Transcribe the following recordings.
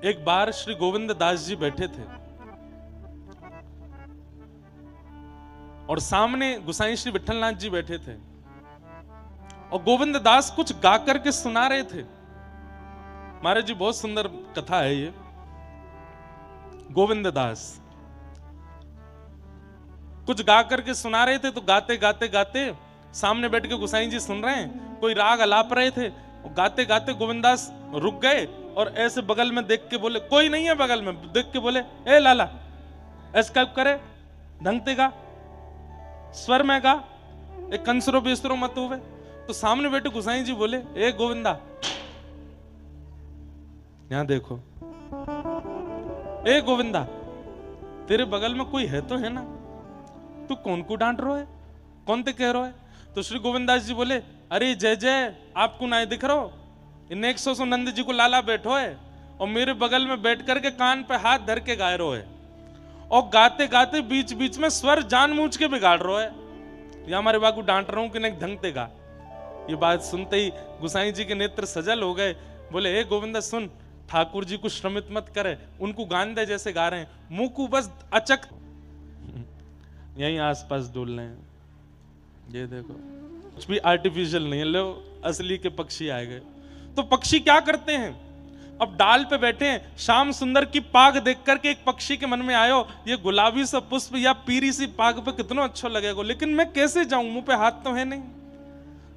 एक बार श्री गोविंद दास जी बैठे थे और सामने गोसाई श्री विठलनाथ जी बैठे थे और गोविंद दास कुछ गा करके सुना रहे थे। महाराज जी बहुत सुंदर कथा है ये। गोविंद दास कुछ गा करके सुना रहे थे, तो गाते गाते गाते सामने बैठ के गोसाई जी सुन रहे हैं, कोई राग अलाप रहे थे। गाते गाते गोविंदास रुक गए और ऐसे बगल में देख के बोले, कोई नहीं है बगल में, देख के बोले, ए लाला ऐसा कब करे, ढंग से गा, स्वर में गा, एक कंसरो बेसरो मत होवे। तो सामने बैठे गोसाई जी बोले, ए गोविंदा यहां देखो, ए गोविंदा तेरे बगल में कोई है तो है ना, तू कौन को डांट रहा है, कौन ते कह रहा है। तो श्री गोविंदास जी बोले, अरे जय जय आपको ना दिख रहा, इन 100 नंद जी को लाला बैठो है और मेरे बगल में बैठ करके कान पे हाथ धर के गा रहे है और गाते गाते बीच बीच में स्वर जानबूझ के बिगाड़ रहा है। या हमारे बाबू डांट रहा हूं कि नहीं ढंग से गा। ये बात सुनते ही गोसाई जी के नेत्र सजल हो गए। बोले, ए गोविंदा सुन, ठाकुर जी को श्रमित मत करे, उनको गान दे जैसे गा रहे हैं, मुंह को बस अचक यहीं आसपास डोल रहे हैं। ये देखो कुछ भी आर्टिफिशियल नहीं है, लो असली के पक्षी आए गए। तो पक्षी क्या करते हैं, अब डाल पे बैठे हैं, श्याम सुंदर की पाग देख करके एक पक्षी के मन में आयो, ये गुलाबी सा पुष्प या पीरी सी पाग पे कितना अच्छा लगेगा, लेकिन मैं कैसे जाऊं, मुंह पे हाथ तो है नहीं।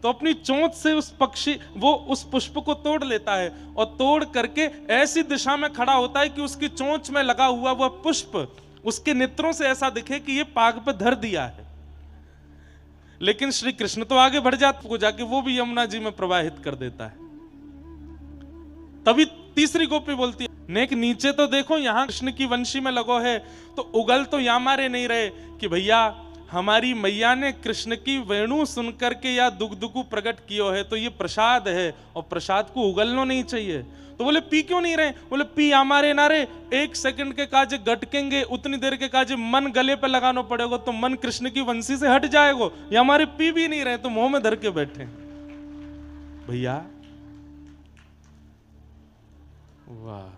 तो अपनी चोंच से उस पक्षी वो उस पुष्प को तोड़ लेता है और तोड़ करके ऐसी दिशा में खड़ा होता है कि उसकी चोंच में लगा हुआ वह पुष्प उसके नेत्रों से ऐसा दिखे कि ये पाग पे धर दिया है। लेकिन श्री कृष्ण तो आगे बढ़ जाते को जाके वो भी यमुना जी में प्रवाहित कर देता है। तभी तीसरी गोपी बोलती है, नेक नीचे तो देखो, यहां कृष्ण की वंशी में लगो है, तो उगल तो या मारे नहीं रहे कि भैया हमारी मैया ने कृष्ण की वेणु सुन करके या दुगदुगु प्रकट कियो है, तो ये प्रसाद है और प्रसाद को उगलना नहीं चाहिए। तो बोले पी क्यों नहीं रहे, बोले पी हमारे नारे, 1 सेकंड के काजे गटकेंगे, उतनी देर के काजे मन गले पे लगाना पड़ेगा, तो मन कृष्ण की वंशी से हट जाएगा। ये हमारे पी भी नहीं रहे, तो मुंह में धर के बैठे भैया। वाह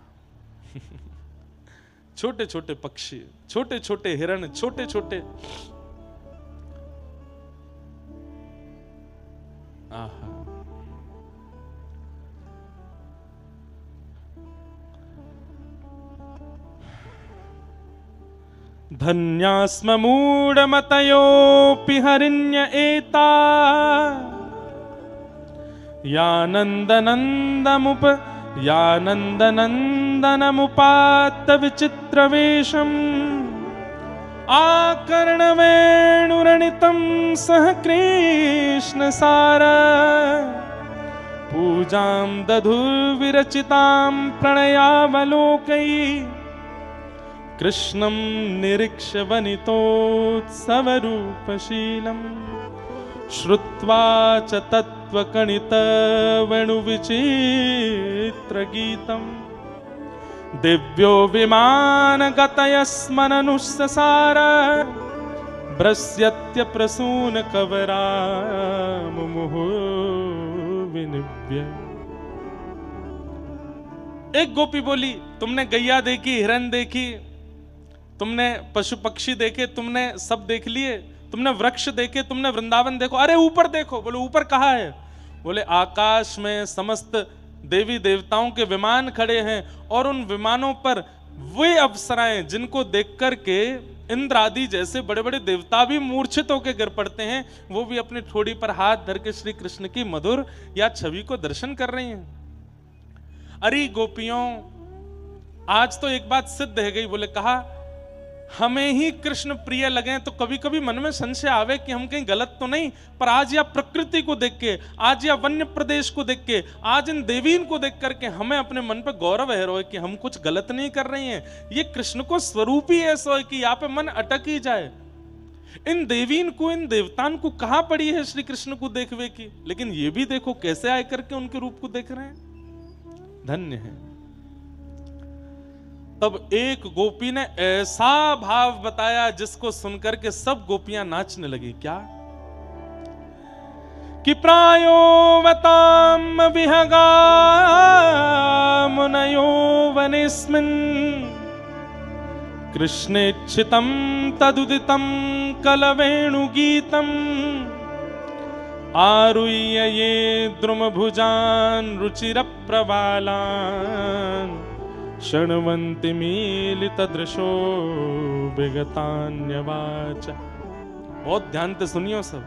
छोटे छोटे पक्षी, छोटे छोटे हिरण, छोटे छोटे, आहा धन्यास्म मूढ़मतयोऽपि हरिण्य एता यानन्दनन्दमुपात्त विचित्रवेशम् आकर्णवेणुरणितं सह कृष्णसार पूजां दधुर्विरचितां प्रणयावलोकैः कृष्णं निरीक्ष्य वनितोत्सवरूपशीलम् श्रुत्वा च तत्त्वकणितवेणुविचित्रगीतम् दिव्यो विमानगतयस्मननुससार भ्रस्यत्य प्रसूनकवरामुमुहुः विनिव्य। एक गोपी बोली, तुमने गैया देखी, हिरन देखी, तुमने पशु पक्षी देखे, तुमने सब देख लिए, तुमने वृक्ष देखे, तुमने वृंदावन देखो, अरे ऊपर देखो। बोले ऊपर कहाँ है, बोले आकाश में समस्त देवी देवताओं के विमान खड़े हैं और उन विमानों पर वे अप्सराएं जिनको देख करके इंद्र आदि जैसे बड़े बड़े देवता भी मूर्छित होकर गिर पड़ते हैं, वो भी अपनी ठोड़ी पर हाथ धर के श्री कृष्ण की मधुर या छवि को दर्शन कर रही हैं। अरे गोपियों, आज तो एक बात सिद्ध है गई। बोले कहा हमें ही कृष्ण प्रिय लगे तो कभी कभी मन में संशय आवे कि हम कहीं गलत तो नहीं, पर आज या प्रकृति को देख के, आज या वन्य प्रदेश को देख के, आज इन देवीन को देख करके हमें अपने मन पर गौरव है रोए कि हम कुछ गलत नहीं कर रही हैं। ये कृष्ण को स्वरूप ही ऐसा है कि यहाँ पे मन अटक ही जाए। इन देवीन को, इन देवतान को कहाँ पड़ी है श्री कृष्ण को देखवे की, लेकिन ये भी देखो कैसे आए करके उनके रूप को देख रहे हैं। धन्य है। तब एक गोपी ने ऐसा भाव बताया जिसको सुनकर के सब गोपियां नाचने लगी। क्या कि प्रायो वताम विहगा मुनयो वनेस्मिन् कृष्णेच्छितं तदुदितं कलवेणुगीतम् आरुह्य ये द्रुमभुजान् रुचिरप्रवालान् शृण्वन्ति मीलितदृशो विगतान्यवाच। बहुत ध्यान से सुनियो सब।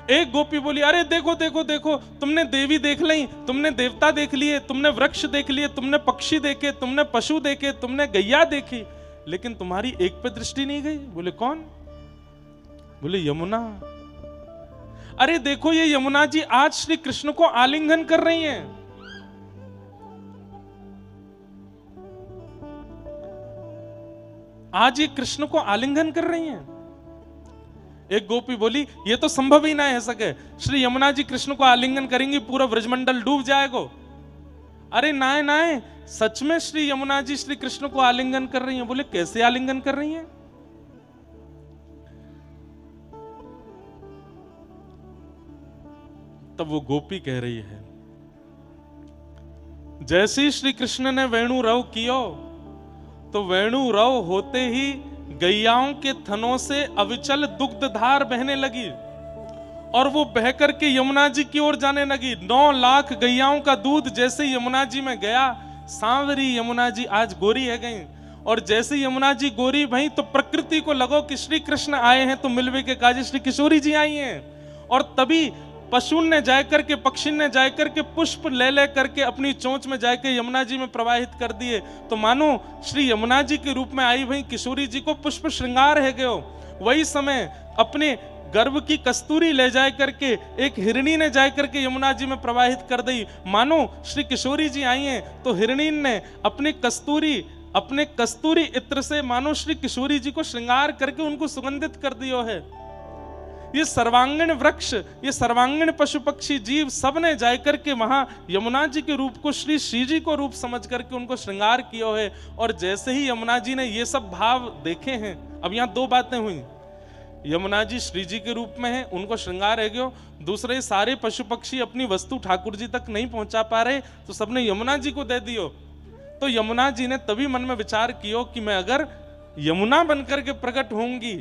एक गोपी बोली, अरे देखो देखो देखो, तुमने देवी देख ली, तुमने देवता देख लिए, तुमने वृक्ष देख लिए, तुमने पक्षी देखे, तुमने पशु देखे, तुमने गैया देखी, लेकिन तुम्हारी एक पे दृष्टि नहीं गई। बोले कौन? बोले यमुना। अरे देखो ये यमुना जी आज श्री कृष्ण को आलिंगन कर रही हैं। आज ये कृष्ण को आलिंगन कर रही हैं। एक गोपी बोली, ये तो संभव ही ना है सके, श्री यमुना जी कृष्ण को आलिंगन करेंगी पूरा ब्रजमंडल डूब जाएगा। अरे नाय नाय, सच में श्री यमुना जी श्री कृष्ण को आलिंगन कर रही हैं। बोले कैसे आलिंगन कर रही हैं? तब वो गोपी कह रही है, जैसे ही श्री कृष्ण ने वेणु रव कियो तो वेणु रव होते ही गैयाओं के थनों से अविचल दुग्ध धार बहने लगी और वो बह करके यमुना जी की ओर जाने लगी। 9 लाख गैयाओं का दूध जैसे यमुना जी में गया, सांवरी यमुना जी आज गोरी है गई। और जैसे यमुना जी गोरी भई तो प्रकृति को लगो कि श्री कृष्ण आए हैं तो मिलवे के काजे श्री किशोरी जी आई हैं। और तभी पशु ने जाकर के, पक्षी ने जाकर के पुष्प ले करके अपनी चोंच में जाकर यमुना जी में प्रवाहित कर दिए। तो मानो श्री यमुना जी के रूप में आई भई किशोरी जी को पुष्प श्रृंगार है गयो। वही समय अपने गर्भ की कस्तूरी ले जाए करके एक हिरणी ने जाए करके यमुना जी में प्रवाहित कर दी। मानो श्री किशोरी जी आई हैं तो हिरणी ने अपने कस्तूरी इत्र से मानो श्री किशोरी जी को श्रृंगार करके उनको सुगंधित कर दियो है। ये सर्वांगीण वृक्ष, ये सर्वांगीण पशु पक्षी जीव सब ने जाकर के वहां यमुना जी के रूप को श्री जी को रूप समझ करके उनको श्रृंगार किया है। और जैसे ही यमुना जी ने ये सब भाव देखे हैं, अब यहाँ 2 बातें हुई। यमुना जी श्री जी के रूप में है, उनको श्रृंगार है गयो। दूसरे सारे पशु पक्षी अपनी वस्तु ठाकुर जी तक नहीं पहुंचा पा रहे तो सबने यमुना जी को दे दियो। तो यमुना जी ने तभी मन में विचार किया कि मैं अगर यमुना बनकर के प्रकट होंगी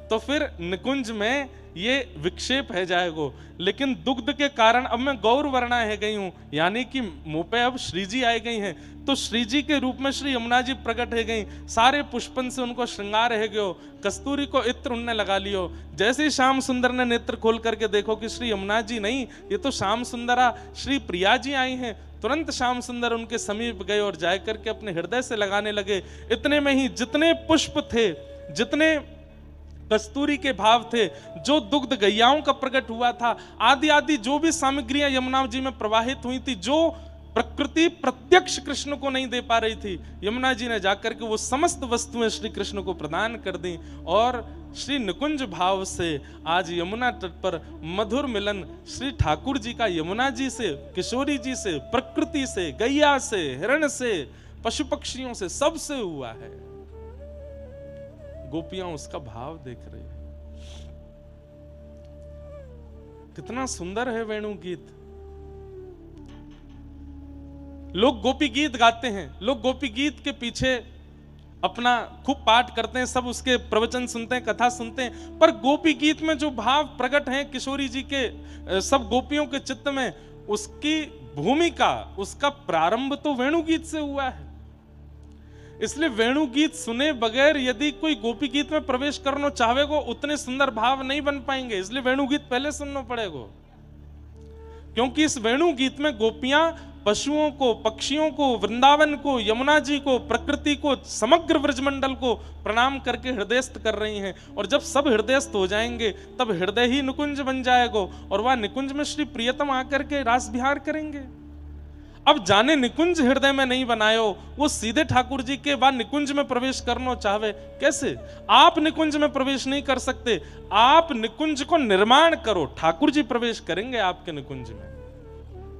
तो फिर निकुंज में ये विक्षेप है जाएगो। लेकिन दुग्ध के कारण अब मैं गौर वर्णा है गई हूं, यानी कि मुंह पे अब श्री जी आई गई हैं। तो श्री जी के रूप में श्री यमुना जी प्रकट है गई। सारे पुष्पन से उनको श्रृंगार है गयो, कस्तूरी को इत्र उनने लगा लियो। जैसे ही श्याम सुंदर ने नेत्र खोल करके देखो कि श्री यमुना जी नहीं, ये तो श्याम सुंदरा श्री प्रिया जी आई हैं। तुरंत श्याम सुंदर उनके समीप गए और जाकर करके अपने हृदय से लगाने लगे। इतने में ही जितने पुष्प थे, जितने कस्तूरी के भाव थे, जो दुग्ध गैयाओं का प्रकट हुआ था, आदि आदि जो भी सामग्रियां यमुना जी में प्रवाहित हुई थी, जो प्रकृति प्रत्यक्ष कृष्ण को नहीं दे पा रही थी, यमुना जी ने जाकर के वो समस्त वस्तुएं श्री कृष्ण को प्रदान कर दी। और श्री निकुंज भाव से आज यमुना तट पर मधुर मिलन श्री ठाकुर जी का यमुना जी से, किशोरी जी से, प्रकृति से, गैया से, हिरण से, पशु पक्षियों से, सबसे हुआ है। गोपियां उसका भाव देख रही है। कितना सुंदर है वेणु गीत। लोग गोपी गीत गाते हैं, लोग गोपी गीत के पीछे अपना खूब पाठ करते हैं, सब उसके प्रवचन सुनते हैं, कथा सुनते हैं, पर गोपी गीत में जो भाव प्रकट हैं किशोरी जी के, सब गोपियों के चित्त में, उसकी भूमिका, उसका प्रारंभ तो वेणु गीत से हुआ है। इसलिए वेणु गीत सुने बगैर यदि कोई गोपी गीत में प्रवेश करना चाहेगो, उतने सुंदर भाव नहीं बन पाएंगे। इसलिए वेणु गीत पहले सुनना पड़ेगा, क्योंकि इस वेणु गीत में गोपियां पशुओं को, पक्षियों को, वृंदावन को, यमुना जी को, प्रकृति को, समग्र ब्रजमंडल को प्रणाम करके हृदयस्थ कर रही हैं। और जब सब हृदयस्थ हो जाएंगे तब हृदय ही निकुंज बन जाएगा और वह निकुंज में श्री प्रियतम आकर के रास विहार करेंगे। अब जाने निकुंज हृदय में नहीं बनायो, वो सीधे ठाकुर जी के बाद निकुंज में प्रवेश करना चाहे कैसे? आप निकुंज में प्रवेश नहीं कर सकते, आप निकुंज को निर्माण करो, ठाकुर जी प्रवेश करेंगे आपके निकुंज में।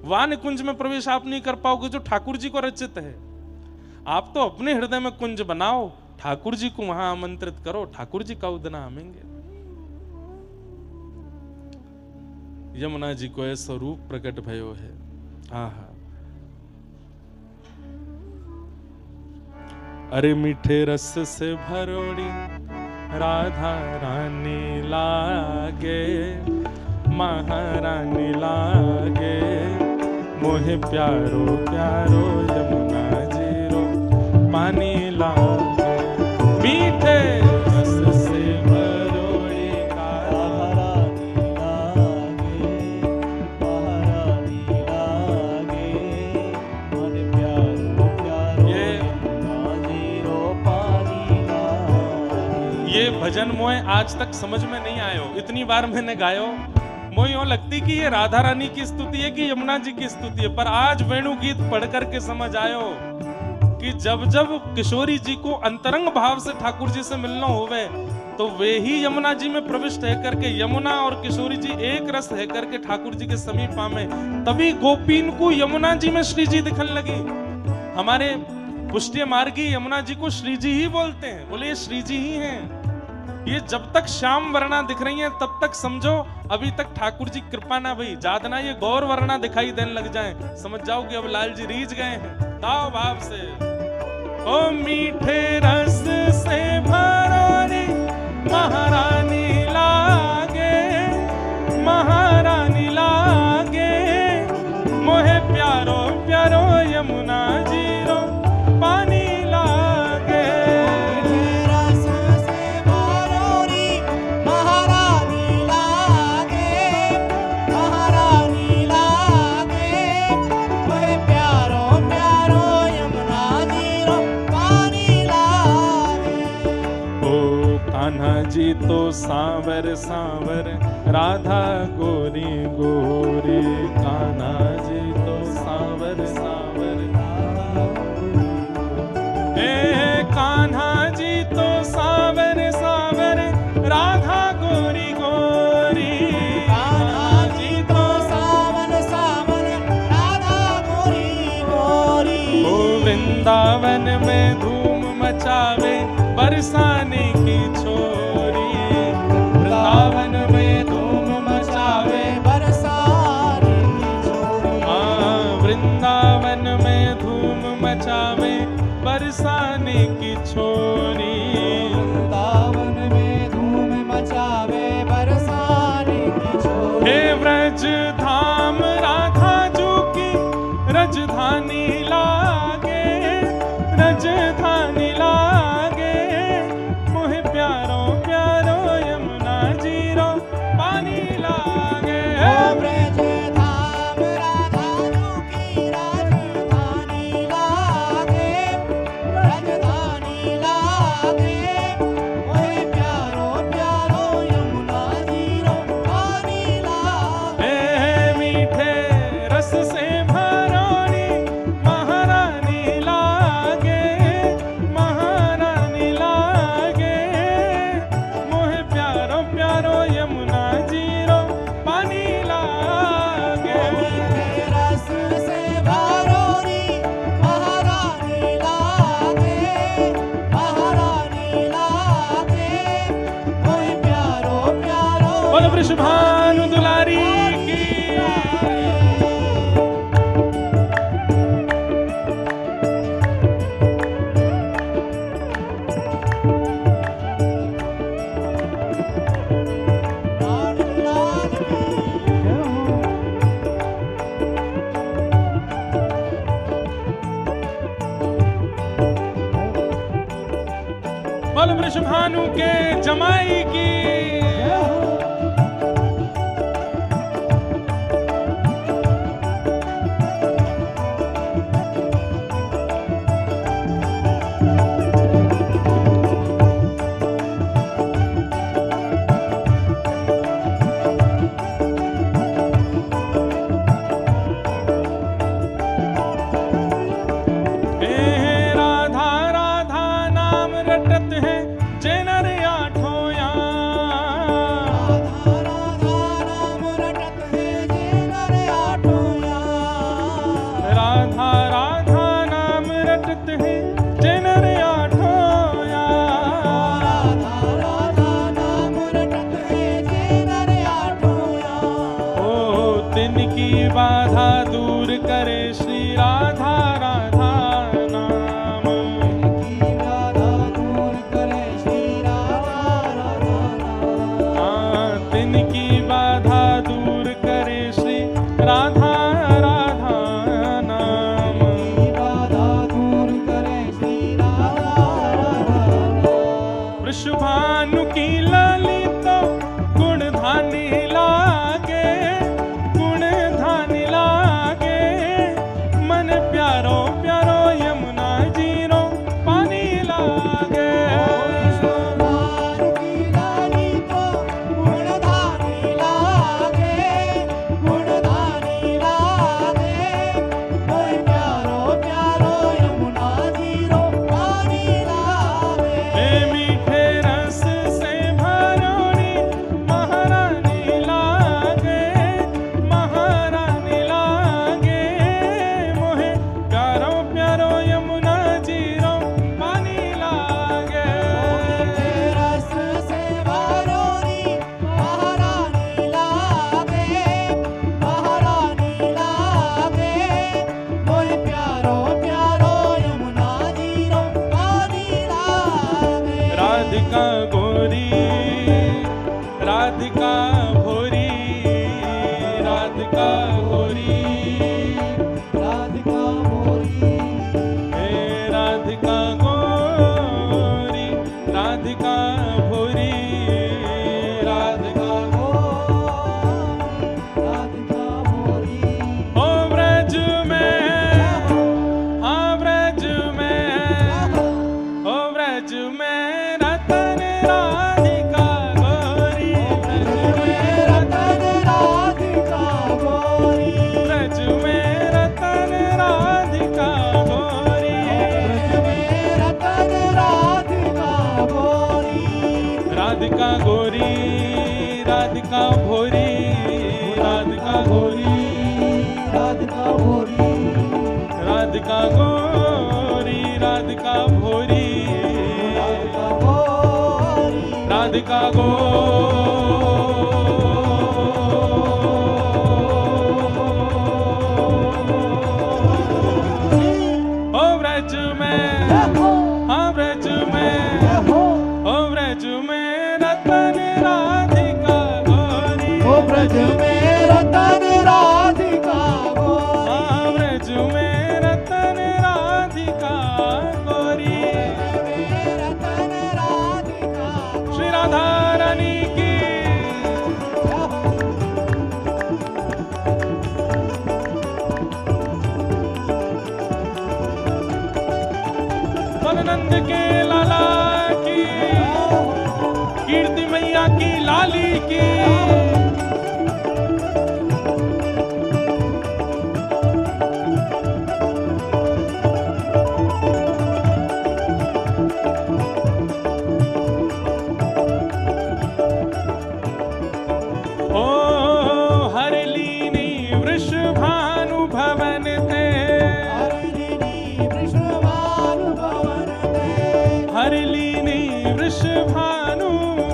वह निकुंज में प्रवेश आप नहीं कर पाओगे जो ठाकुर जी को रचित है। आप तो अपने हृदय में कुंज बनाओ, ठाकुर जी को वहां आमंत्रित करो, ठाकुर जी का उदना आमेंगे। यमुना जी को ऐसा रूप प्रकट भयो है। हाँ हाँ, अरे मीठे रस से भरोड़ी राधा रानी लागे, महारानी लागे, मोहे प्यारो प्यारो यमुना जीरो पानी लागे। मीठे रस से भरोड़ी राधा रानी लागे, महारानी लागे, मोहे प्यारो प्यारो यमुना जीरो पानी लागे। ये भजन मोए आज तक समझ में नहीं आयो, इतनी बार मैंने गायो मोए यूं लगती कि ये राधा रानी की स्तुति है कि यमुना जी की स्तुति है। पर आज वेणु गीत पढ़ करके समझ आयो कि जब जब किशोरी जी को अंतरंग भाव से ठाकुर जी से मिलना होवे तो वे ही यमुना जी में प्रविष्ट है करके, यमुना और किशोरी जी एक रस है करके ठाकुर जी के समीप आमे, तभी गोपीन को यमुना जी में श्री जी दिखने लगी। हमारे पुष्टि मार्गी यमुना जी को श्री जी ही बोलते हैं, बोले ये श्री जी ही हैं। ये जब तक श्याम वर्णा दिख रही हैं तब तक समझो अभी तक ठाकुर जी कृपा ना भई, जादना ये गौर वर्णा दिखाई देने लग जाए समझ जाओ कि अब लाल जी रीझ गए हैं ताव भाव से। ओ मीठे रस से भरोड़ी महारानी लागे, महारानी लागे, मोहे प्यारो प्यारो यमुना जीरो पानी लागे। जी तो सांवर सांवर राधा गोरी गोरी, कान्हा जी तो सांवर सांवर कान्हा जी तो सांवर सांवर राधा गोरी गोरी, कान्हा जी तो सांवर सांवर राधा गोरी गोरी। ओ वृंदावन में धूम मचावे बरसाने की छोरी, वृंदावन में धूम मचावे बरसाने की छोरी। हाँ वृंदावन में धूम मचावे बरसाने की छोरी, वृंदावन में धूम मचावे बरसाने की छोरी। हे व्रज धाम राधा जू की रजधानी लागे, रजधानी लागे, मोहे प्यारो प्यारो यमुना जीरो पानी लागे। ओ ब्रज धाम राधा जू की राजधानी लागे, राजधानी लागे, मोहे प्यारो प्यारो यमुना जीरो पानी लागे। मीठे रस से भरोड़ी महारानी लागे, महारानी लागे, मोहे प्यारो प्यारो यमुना जीरो पानी लागे। रस से भरोड़ी महारानी लागे, महारानी लागे, मोहे प्यारो प्यारो। बोलो वृषभानु दुलारी की। बोलो वृषभानु के जमाई की। बाधा दूर करे श्री राधा राधा नाम। राधिका गोरी, राधिका भोरी, राधिका गोरी, राधिका भोरी, हे राधिका गोरी, राधिका भोरी, राधिका राधिका भोरी। ओ ब्रज में, हाँ ब्रज में, ओ ब्रज में रतन राधिका गोरी, रतन राधिका गोरी, ब्रज में रतन राधिका गोरी, रतन राधिका गोरी, राधिका गोरी, राधिका भोरी, राधिका गोरी, राधिका भोरी, राधिका गोरी, राधिका भोरी, राधिका गोरी, राधिका गो ओ ब्रज में, हाँ ब्रज में, ओ ब्रज में रतन राधिका गोरी, ओ ब्रज में रतन राधिका गोरी, हाँ ब्रज में रतन राधिका गोरी, रतन राधिका श्री राधा रानी की। बलनंद के लाला की, कीर्ति मैया की लाली की, ओ हरलीनी वृषभानु भवन ते, हरिणी वृषभानु भवन ते, हरलीनी वृषभानु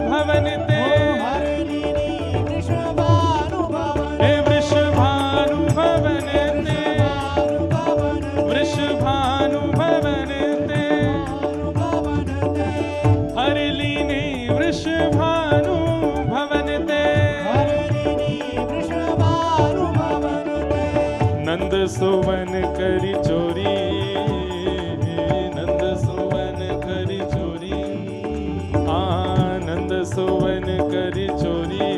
भवन ते, हरिणी वृषभानु भवन हे वृषभानु भवन ते, भवन वृषभानु भवन ते, भवन ते, हरलीनी वृषभानु भवन ते, हरिणी वृषभानु भवन ते, नंद सुवन करी चोरी, नंद सुवन करी चोरी, आनंद सुवन करी चोरी,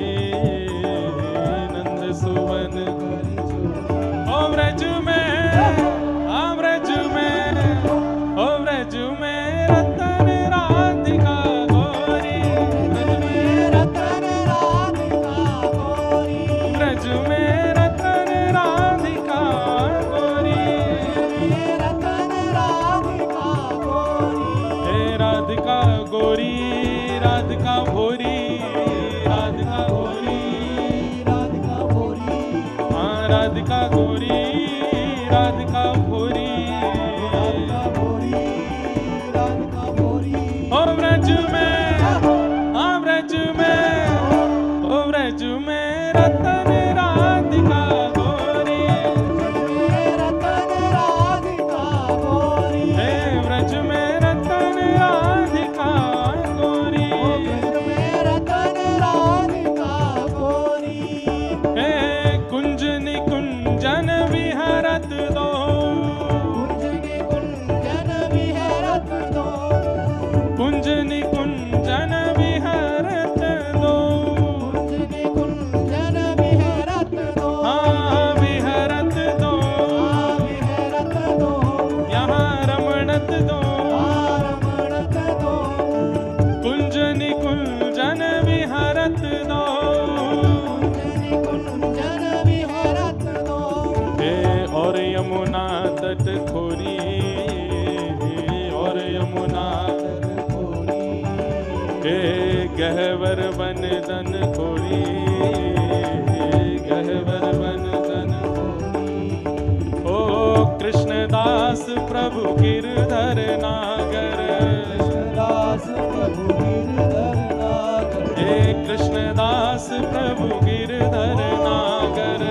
नंद सुवन करी चोरी, ओ ब्रज में, आ ब्रज में, ओ ब्रज में रतन राधिका गोरी, ब्रज में, रतन राधिका गोरी, ब्रज में रतन राधिका गोरी, रतन राधिका गोरी, हे राधिका गोरी, राधिका भोरी, राधिका गोरी, राधिका भोरी, हाँ राधिका गोरी, राधिका भोरी, राधिका भोरी, राधिका भोरी, ओ ब्रज में, हाँ ब्रज में, ओ ब्रज में रतन राधिका गोरी, रतन राधिका गोरी, हे ब्रज में रतन राधिका गोरी, रतन राधिका गोरी, हे कुंज निकुंजन विहरत दो, कुंजनि कुंजन विहरत दो, कुंज निकुंजन विहरत दो, कुंजनि कुंजन विहरत दो, हाँ विहरत दो, विहरत दो, यहाँ रमणत दो, रमणत दो, कुंज निकुंजन विहरत दो, कुंजनि कुंजन विहरत दो, हे और यमुना तट खोरी, और यमुना तट खोरी, हे गहवर वन दन खोरी, गहवर वन दन खोरी, ओ कृष्णदास प्रभु गिरधर नागर, दास प्रभु गिरधर नागर, हे कृष्णदास प्रभु गिरधर नागर,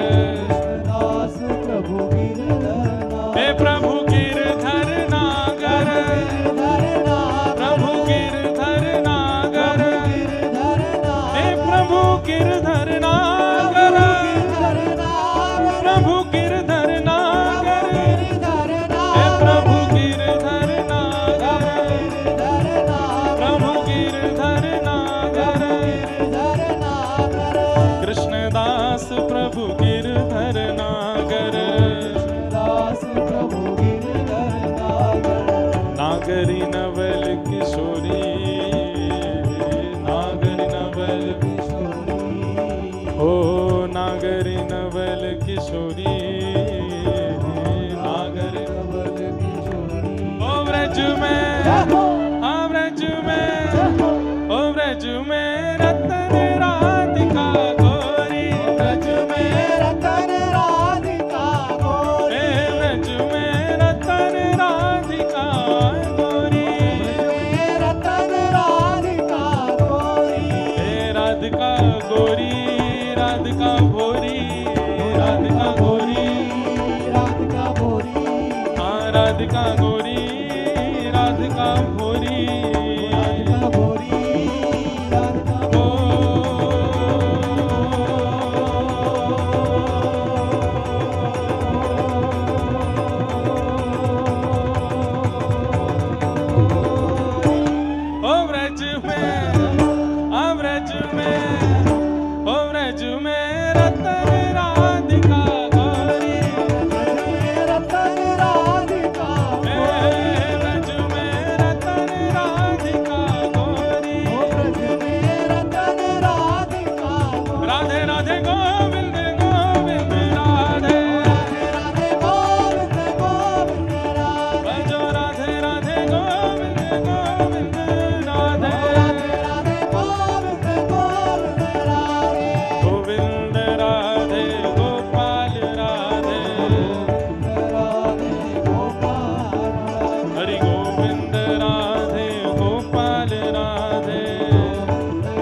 दास प्रभु गिरधर नागर, हे प्रभु गिरधर नागर, गिरधर नागर, प्रभु गिरधर नागर, नागरी नवल किशोरी, नागरी नवल किशोरी, ओ नागरी नवल किशोरी, नागरी नवल किशोरी। ओ ब्रज में, हाँ ब्रज में, ओ ब्रज में रतन राधिका गोरी, ब्रज में रतन राधिका गोरी, ब्रज में रतन राधिका गोरी, रतन राधिका गोरी, राधिका गोरी, राधिका भोरी, राधिका गोरी, राधिका भोरी, हाँ राधिका गोरी, राधिका भोरी, राधिका भोरी, राधिका ओ ब्रज में, आ ब्रज में, ओ ब्रज में रतन राधिका गोरी, रतन राधिका गोरी, ब्रज में रतन राधिका गोरी, ब्रज में रतन राधिका गोरी, राधे राधे गोविंद गोविंद राधे, राधे गोविंद गोविंद राधे, भजो राधे राधे गोविंद गोविंद राधे, राधे गोविंद गोविंद राधे, गोविंद राधे गोपाल राधे, राधे गोपाल हरि गोविंद राधे गोपाल राधे,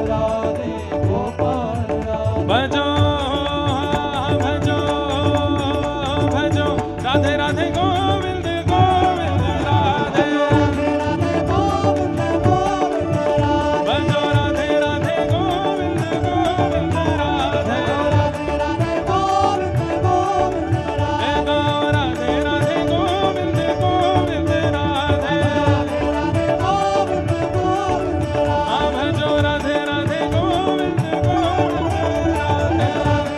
राधे गोपाल राधे, भजो भजो भजो राधे राधे गोविंद गोविंद राधे, राधे गोविंद गोविंद राधे, भजो राधे राधे गोविंद गोविंद राधे, राधे गोविंद गोविंद राधे, राधे राधे गोविंद गोविंद राधे, राधे गोविंद गोविंद राधे, भजो राधे राधे गोविंद गोविंद राधे।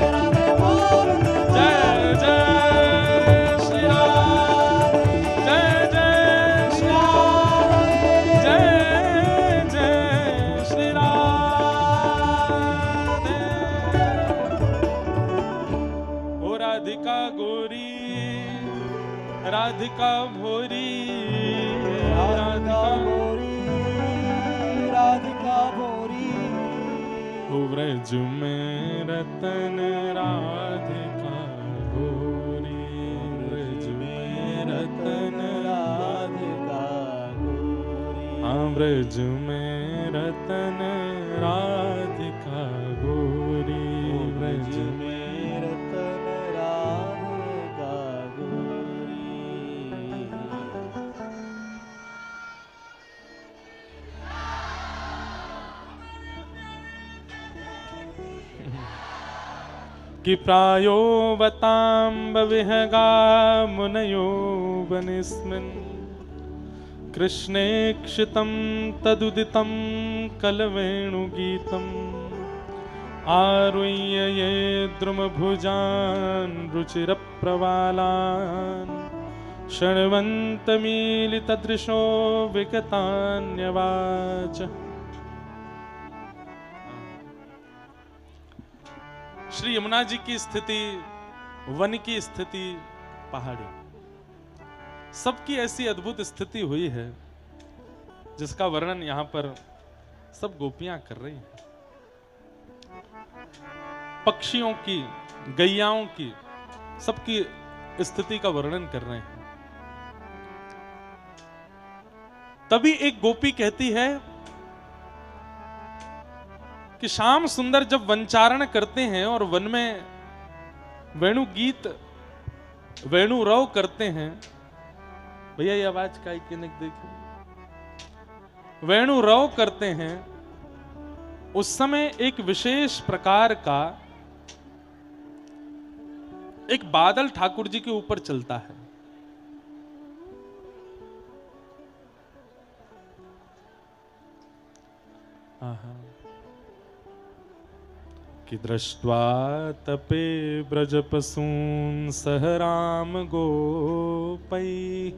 राधे गोविंद जय जय श्री राम, जय जय श्री राम, जय जय श्री राम। ओ राधिका गोरी, राधिका भोरी, राधिका भोरी, राधिका भोरी, ओ ब्रज में रतन राधिका गोरी, ब्रज में रतन राधिका गोरी, हाँ ब्रज में रतन राधिका गोरी, ब्रज में रतन राधिका गोरी। कि प्रायो वताम्ब विहगा मुनयो वनिस्मिन् कृष्णे क्षितं तदुदितं कलवेणुगीतम् आरुह्य ये द्रुमभुजान् रुचिरप्रवालान् शृण्वन्तमीलितदृशो विगतान्यवाच। श्री यमुना जी की स्थिति, वन की स्थिति, पहाड़ी, सबकी ऐसी अद्भुत स्थिति हुई है जिसका वर्णन यहां पर सब गोपियां कर रही हैं। पक्षियों की, गैयाओं की, सबकी स्थिति का वर्णन कर रहे हैं। तभी एक गोपी कहती है कि श्याम सुंदर जब वनचारण करते हैं और वन में वेणु गीत, वेणु रव करते हैं, भैया ये आवाज का देखो, वेणु रव करते हैं, उस समय एक विशेष प्रकार का एक बादल ठाकुर जी के ऊपर चलता है। कि दृष्ट्वा तपे ब्रजपसून् सह राम गोपै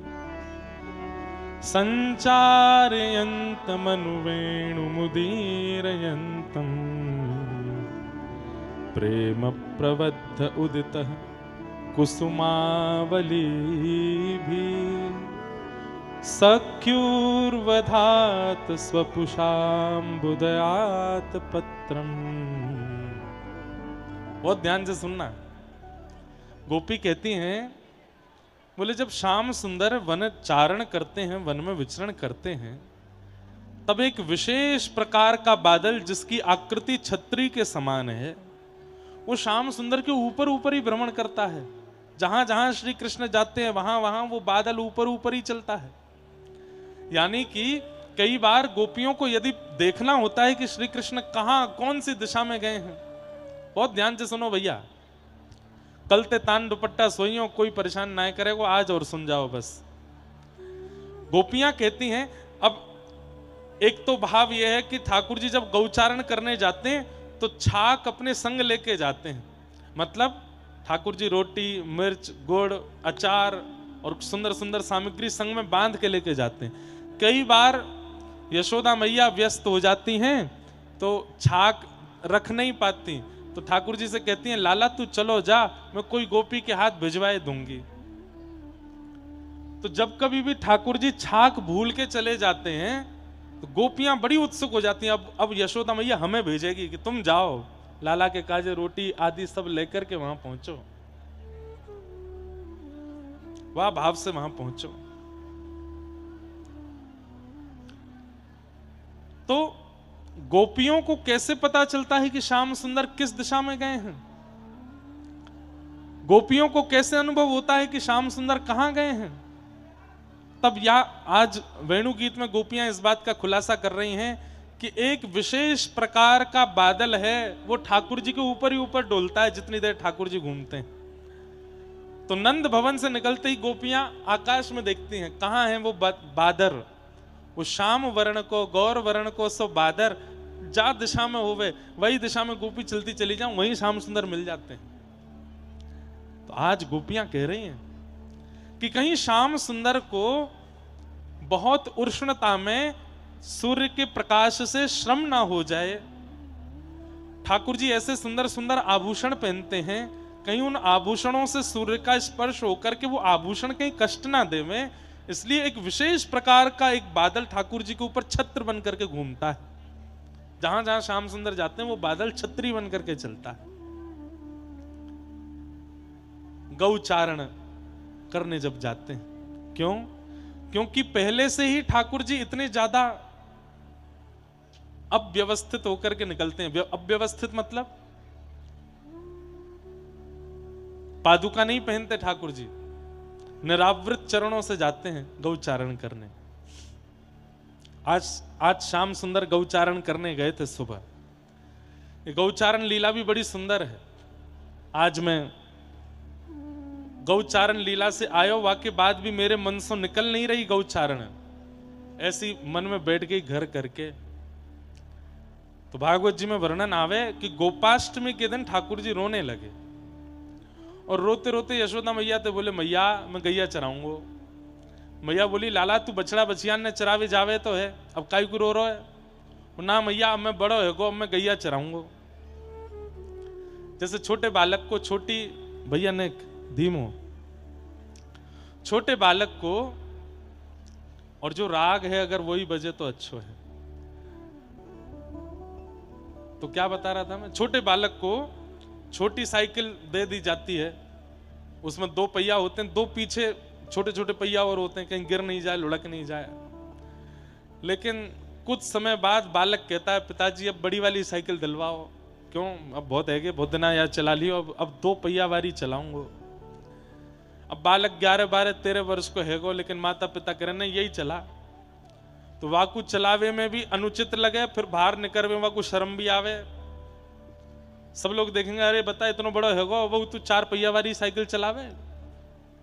संचारयन्तमनुवेणुमुदीरयन्तम् प्रेम प्रबद्ध उदितः कुसुमावलीभिः सख्युर्वधात स्वपुषाम्बुदयात पत्रम्। बहुत ध्यान से सुनना। गोपी कहती हैं, बोले जब श्याम सुंदर वन चारण करते हैं, वन में विचरण करते हैं, तब एक विशेष प्रकार का बादल जिसकी आकृति छतरी के समान है, वो श्याम सुंदर के ऊपर ऊपर ही भ्रमण करता है। जहां जहां श्री कृष्ण जाते हैं वहां वहां वो बादल ऊपर ऊपर ही चलता है। यानी कि कई बार गोपियों को यदि देखना होता है कि श्री कृष्ण कहां कौन सी दिशा में गए हैं, बहुत ध्यान से सुनो भैया, कलते तान दुपट्टा सोइयों, कोई परेशान ना करेगा आज और सुन जाओ बस। गोपियां कहती हैं, अब एक तो भाव यह है कि ठाकुर जी जब गौचारण करने जाते हैं तो छाक अपने संग लेके जाते हैं। मतलब ठाकुर जी रोटी, मिर्च, गुड़, अचार और सुंदर सुंदर सामग्री संग में बांध के लेके जाते हैं। कई बार यशोदा मैया व्यस्त हो जाती हैं तो छाक रख नहीं पाती, तो ठाकुर जी से कहती हैं, लाला तू चलो जा, मैं कोई गोपी के हाथ भिजवाए दूंगी। तो जब कभी भी ठाकुर जी छाक भूल के चले जाते हैं तो गोपियां बड़ी उत्सुक हो जाती हैं, अब यशोदा मैया हमें भेजेगी कि तुम जाओ लाला के काजे रोटी आदि सब लेकर के वहां पहुंचो, वह भाव से वहां पहुंचो। तो गोपियों को कैसे पता चलता है कि श्याम सुंदर किस दिशा में गए हैं? गोपियों को कैसे अनुभव होता है कि श्याम सुंदर कहां गए हैं? तब या आज वेणु गीत में गोपियां इस बात का खुलासा कर रही हैं कि एक विशेष प्रकार का बादल है, वो ठाकुर जी के ऊपर ही ऊपर डोलता है जितनी देर ठाकुर जी घूमते हैं। तो नंद भवन से निकलते ही गोपियां आकाश में देखती हैं, कहां है वो बादर, वो श्याम वर्ण को गौर वर्ण को सो बादर, जा दिशा में होवे वही दिशा में गोपी चलती चली जाऊं, वही श्याम सुंदर मिल जाते हैं। तो आज गोपियां कह रही हैं कि कहीं श्याम सुंदर को बहुत उष्णता में सूर्य के प्रकाश से श्रम ना हो जाए। ठाकुर जी ऐसे सुंदर सुंदर आभूषण पहनते हैं, कहीं उन आभूषणों से सूर्य का स्पर्श होकर के वो आभूषण कहीं कष्ट ना देवे, इसलिए एक विशेष प्रकार का एक बादल ठाकुर जी के ऊपर छत्र बन करके घूमता है। जहां जहां श्याम सुंदर जाते हैं वो बादल छत्री बन करके चलता है। गौचारण करने जब जाते हैं, क्यों? क्योंकि पहले से ही ठाकुर जी इतने ज्यादा अव्यवस्थित होकर के निकलते हैं। अव्यवस्थित मतलब पादुका नहीं पहनते ठाकुर जी, निरावृत चरणों से जाते हैं गौचारण करने। आज श्याम सुंदर गौचारण करने गए थे सुबह। ये गौचारण लीला भी बड़ी सुंदर है। आज मैं गौचारण लीला से आयो, वाके बाद भी मेरे मन से निकल नहीं रही गौचारण, ऐसी मन में बैठ गई घर करके। तो भागवत जी में वर्णन आवे कि गोपाष्टमी के दिन ठाकुर जी रोने लगे और रोते रोते यशोदा मैया तो बोले, मैया मैं गैया चराऊंगो। मैया बोली, लाला तू बछड़ा बछियान ने चरावे जावे तो है, अब काई को रो है? ना मैया अब मैं बड़ो है गो, अब मैं गैया चराऊंगो। जैसे छोटे बालक को छोटी भैया ने धीमो, छोटे बालक को और जो राग है अगर वही बजे तो अच्छो है। तो क्या बता रहा था मैं, छोटे बालक को छोटी साइकिल दे दी जाती है, उसमें 2 पहिया होते हैं, 2 पीछे छोटे छोटे पहिया और होते हैं, कहीं गिर नहीं जाए, लुढ़क नहीं जाए। लेकिन कुछ समय बाद बालक कहता है, पिताजी अब बड़ी वाली साइकिल दिलवाओ। क्यों? अब बहुत है, बहुत दिन यार चला लियो, अब 2 पहिया वाली चलाऊंगा। अब बालक 11-12-13 वर्ष को हैगो, लेकिन माता पिता कह रहे नहीं यही चला। तो वाकू चलावे में भी अनुचित लगे, फिर बाहर निकलवे वाकू शर्म भी आवे। सब लोग देखेंगे, अरे बता इतना बड़ा हैगो, वो तू 4 पहिया वाली साइकिल चलावे,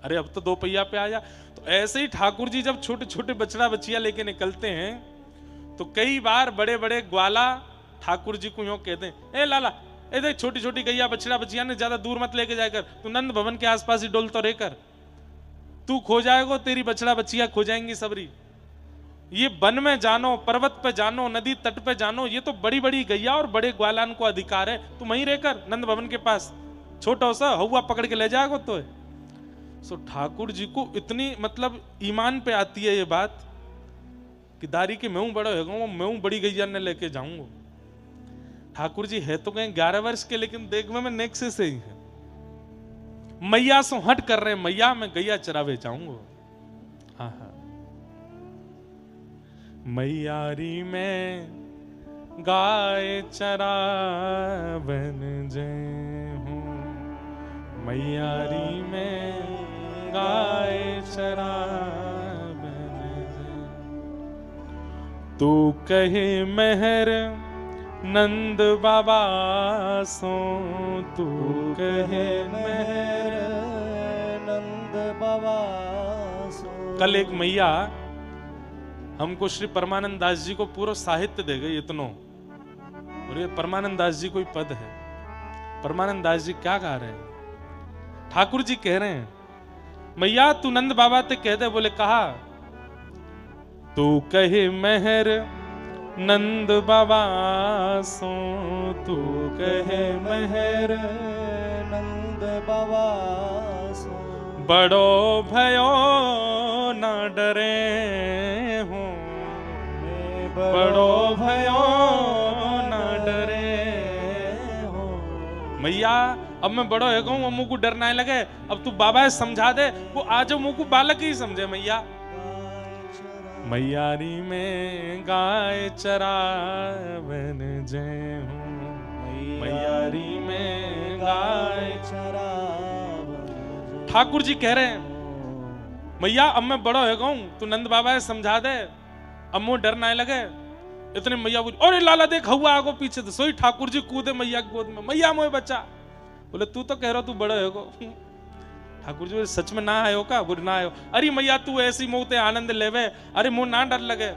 अरे अब तो 2 पहिया पे आ जा। तो ऐसे ही ठाकुर जी जब छोटे छोटे बछड़ा बछिया लेके निकलते हैं तो कई बार बड़े बड़े ग्वाला ठाकुर जी को यूं कहते हैं, ए लाला ए देख छोटी छोटी गैया बछड़ा बछिया ने ज्यादा दूर मत लेके जाकर, तू नंद भवन के आसपास ही डोल तो रहकर, तू खो जाएगा तेरी बछड़ा बछिया खो जाएंगी सबरी। ये वन में जानो, पर्वत पे जानो, नदी तट पे जानो, ये तो बड़ी बड़ी गैया और बड़े ग्वालान को अधिकार है। तुम वहीं रहकर नंद भवन के पास छोटा सा हवा पकड़ के ले जाएगा तो है। सो ठाकुर जी को इतनी मतलब ईमान पे आती है ये बात कि दारी के मैं बड़ा होगा, मैं बड़ी गैया ने लेके जाऊंगा। ठाकुर जी है तो कहीं 11 वर्ष के, लेकिन देखने में नेक्से से ही है। मैया सो हट कर रहे, मैया मैं गैया चरावे जाऊंगा। हाँ हाँ, मैयारी में गाय चरावन जय हूँ, मैयारी में गाय चरावन जय। तू कहे मेहर नंद बाबा सो, तू कहे मेहर नंद बाबा सो। कल एक मैया हमको श्री परमानंद दास जी को पूरा साहित्य दे गई इतनो, और ये परमानंद दास जी कोई पद है। परमानंद दास जी क्या गा रहे हैं? ठाकुर जी कह रहे हैं मैया तू नंद बाबा ते कह दे। बोले कहा? तू कहे मेहर नंद बाबा सो, तू कहे मेहर नंद बाबा सो। बड़ो भयो ना डरे हूँ, बड़ो भयो ना डरे हूँ। मैया अब मैं बड़ो है कहूँ, मुँह को डरना लगे, अब तू बाबा समझा दे। वो आज मुँह को बालक ही समझे। मैया मैयारी में गाय चरावन जय हूँ, मैयारी में गाय चरावन। ठाकुर जी कह रहे हैं मैया अब मैं बड़ा हो गया हूं, तू नंद बाबा है समझा दे, अब मुँह डरना लगे। इतने मैया बोली अरे लाला देख हुआ आगो पीछे। तो सोई ठाकुर जी कूदे मैया की गोद में, मैया मोए बच्चा। बोले तू तो कह रहा तू बड़ा हो गो। ठाकुर जी सच में ना आयो का? बोले ना आयो। अरे मैया तू ऐसी मुँह ते आनंद लेवे, अरे मुँह ना डर लगे।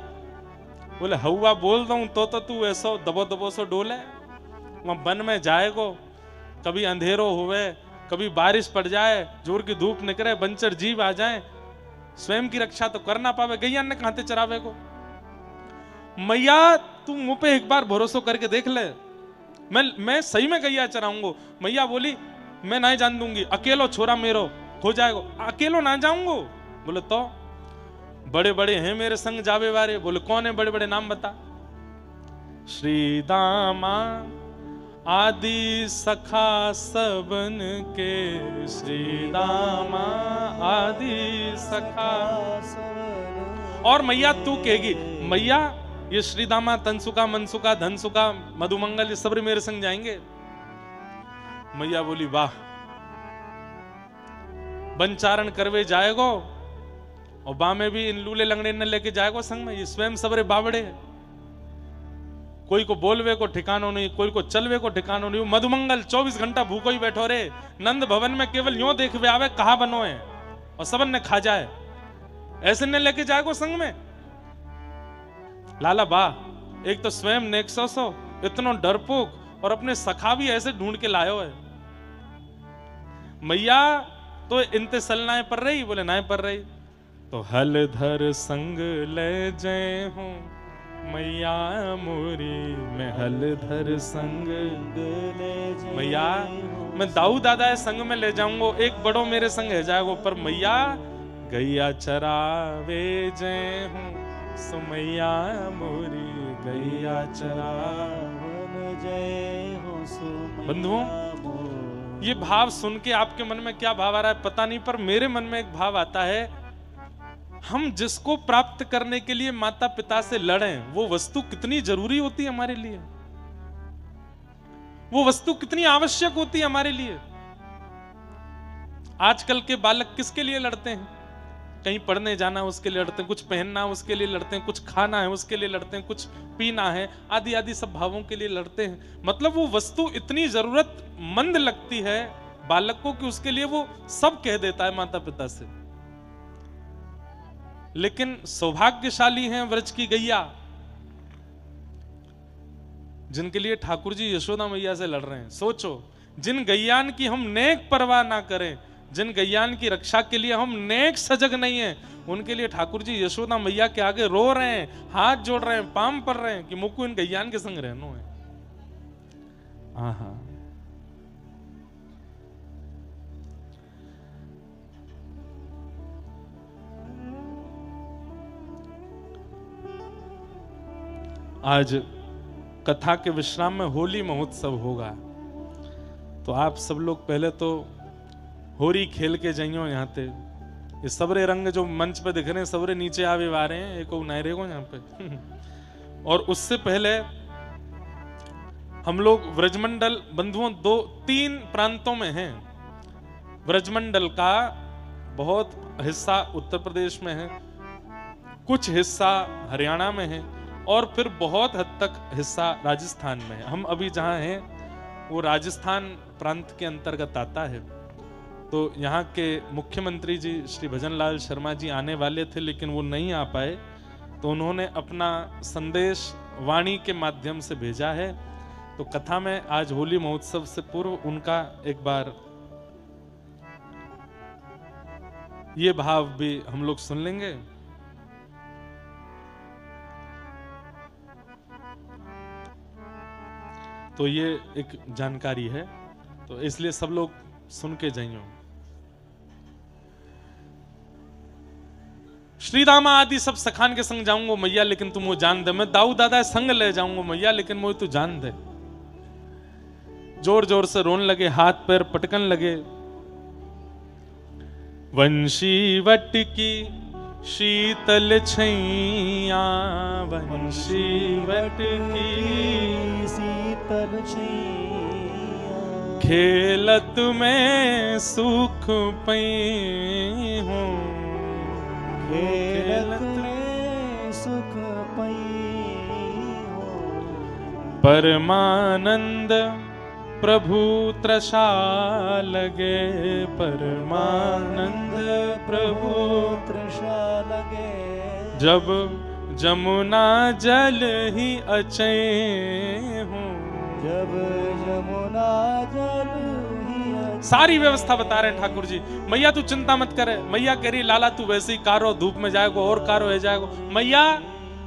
बोले हुआ बोल दूं तो तू ऐसो दबो दबो सो डोले। वहां वन में जाएगो, कभी अंधेरो हुए, कभी बारिश पड़ जाए, जोर की धूप निकले, बंचर जीव आ जाए, स्वयं की रक्षा तो कर ना पावे, गैया ने कहां चरावे को। मैया तू मुंह पे एक बार भरोसा करके देख ले, मैं सही में गैया चराऊंगा। मैया बोली मैं नहीं जान दूंगी, अकेलो छोरा मेरो हो जाएगा, अकेलो ना जाऊंगा। बोले तो बड़े बड़े हैं मेरे संग जावे वारे। बोले कौन है? बड़े बड़े नाम बता। श्री दामा आदि सखा सबन के, श्री दामा आदि सखा। और मैया तू कहेगी मैया ये श्रीदामा तनसुका मनसुका धनसुका मधुमंगल ये सब मेरे संग जाएंगे। मैया बोली वाह, बनचारण करवे जाएगो और बा में भी इन लूले लंगड़े न लेके जाएगो संग में। ये स्वयं सबरे बावड़े, कोई को बोलवे को ठिकानो नहीं, कोई को चलवे को ठिकानो नहीं। मधुमंगल 24 घंटा भूखो ही बैठो रे, नंद भवन में केवल यूं देखवे आवे कहा बनो है और सबन ने खा जाए, ऐसे न लेके जाएगो संग में। लाला बा एक तो स्वयं नेक्सो इतना डरपोक और अपने सखा भी ऐसे ढूंढ के लायो है। मैया तो इनते सलनाएं पर रही। बोले नाए पर रही तो हल धर संग ले जय हूं मैया मोरी, मैं हल धर संग ले जय। मैया मैं दाऊ दादा संग में ले जाऊंगा, एक बड़ो मेरे संग है जाएगो, पर मैया गैया चरावे जय हूं सुमैया मोरी, गैया चरावन जय हो सुमैया। बंधुओं ये भाव सुन के आपके मन में क्या भाव आ रहा है पता नहीं, पर मेरे मन में एक भाव आता है, हम जिसको प्राप्त करने के लिए माता पिता से लड़ें वो वस्तु कितनी जरूरी होती है हमारे लिए, वो वस्तु कितनी आवश्यक होती है हमारे लिए। आजकल के बालक किसके लिए लड़ते हैं? कहीं पढ़ने जाना उसके लिए लड़ते हैं, कुछ पहनना उसके लिए लड़ते हैं, कुछ खाना है उसके लिए लड़ते हैं, कुछ पीना है, आदि आदि सब भावों के लिए लड़ते हैं। मतलब वो वस्तु इतनी जरूरतमंद लगती है बालक को कि उसके लिए वो सब कह देता है माता पिता से। लेकिन सौभाग्यशाली हैं व्रज की गैया जिनके लिए ठाकुर जी यशोदा मैया से लड़ रहे हैं। सोचो जिन गैयान की हम नेक परवाह ना करें, जिन गैयान की रक्षा के लिए हम नेक सजग नहीं है, उनके लिए ठाकुर जी यशोदा मैया के आगे रो रहे हैं, हाथ जोड़ रहे हैं, पाम पड़ रहे हैं कि मुक्कू इन गैयान के संग रहनो है। आहा, आज कथा के विश्राम में होली महोत्सव होगा, तो आप सब लोग पहले तो होरी खेल के जाइयो। यहाँ पे ये सबरे रंग जो मंच पे दिख रहे हैं, सबरे नीचे आवे आ रहे हैं, एक नायरे को यहाँ पे और उससे पहले हम लोग व्रजमंडल बंधुओं 2-3 प्रांतों में हैं। व्रजमंडल का बहुत हिस्सा उत्तर प्रदेश में है, कुछ हिस्सा हरियाणा में है और फिर बहुत हद तक हिस्सा राजस्थान में है। हम अभी जहां हैं वो राजस्थान प्रांत के अंतर्गत आता है। तो यहाँ के मुख्यमंत्री जी श्री भजनलाल शर्मा जी आने वाले थे, लेकिन वो नहीं आ पाए, तो उन्होंने अपना संदेश वाणी के माध्यम से भेजा है। तो कथा में आज होली महोत्सव से पूर्व उनका एक बार ये भाव भी हम लोग सुन लेंगे। तो ये एक जानकारी है, तो इसलिए सब लोग सुन के जाइयो। श्री रामा आदि सब सखान के संग जाऊंगा मैया, लेकिन तुम वो जान दे। मैं दाऊ दादा संग ले जाऊंगा मैया, लेकिन वो तू जान दे। जोर जोर से रोन लगे, हाथ पैर पटकन लगे। वंशी वट की शीतल छैया, वंशी वट की शीतल छैया, खेलत में सुख पई हूँ, खेलत में सुख पई हूँ। परमानंद प्रभु तृषा लगे, परमानंद प्रभु तृषा लगे। जब जमुना जल ही अचै हूँ, जब जमुना जल ही अचै। सारी व्यवस्था बता रहे हैं ठाकुर जी। मैया तू चिंता मत करे। मैया कह रही लाला तू वैसे ही कारो, धूप में जाएगो और कारो है जाएगो। मैया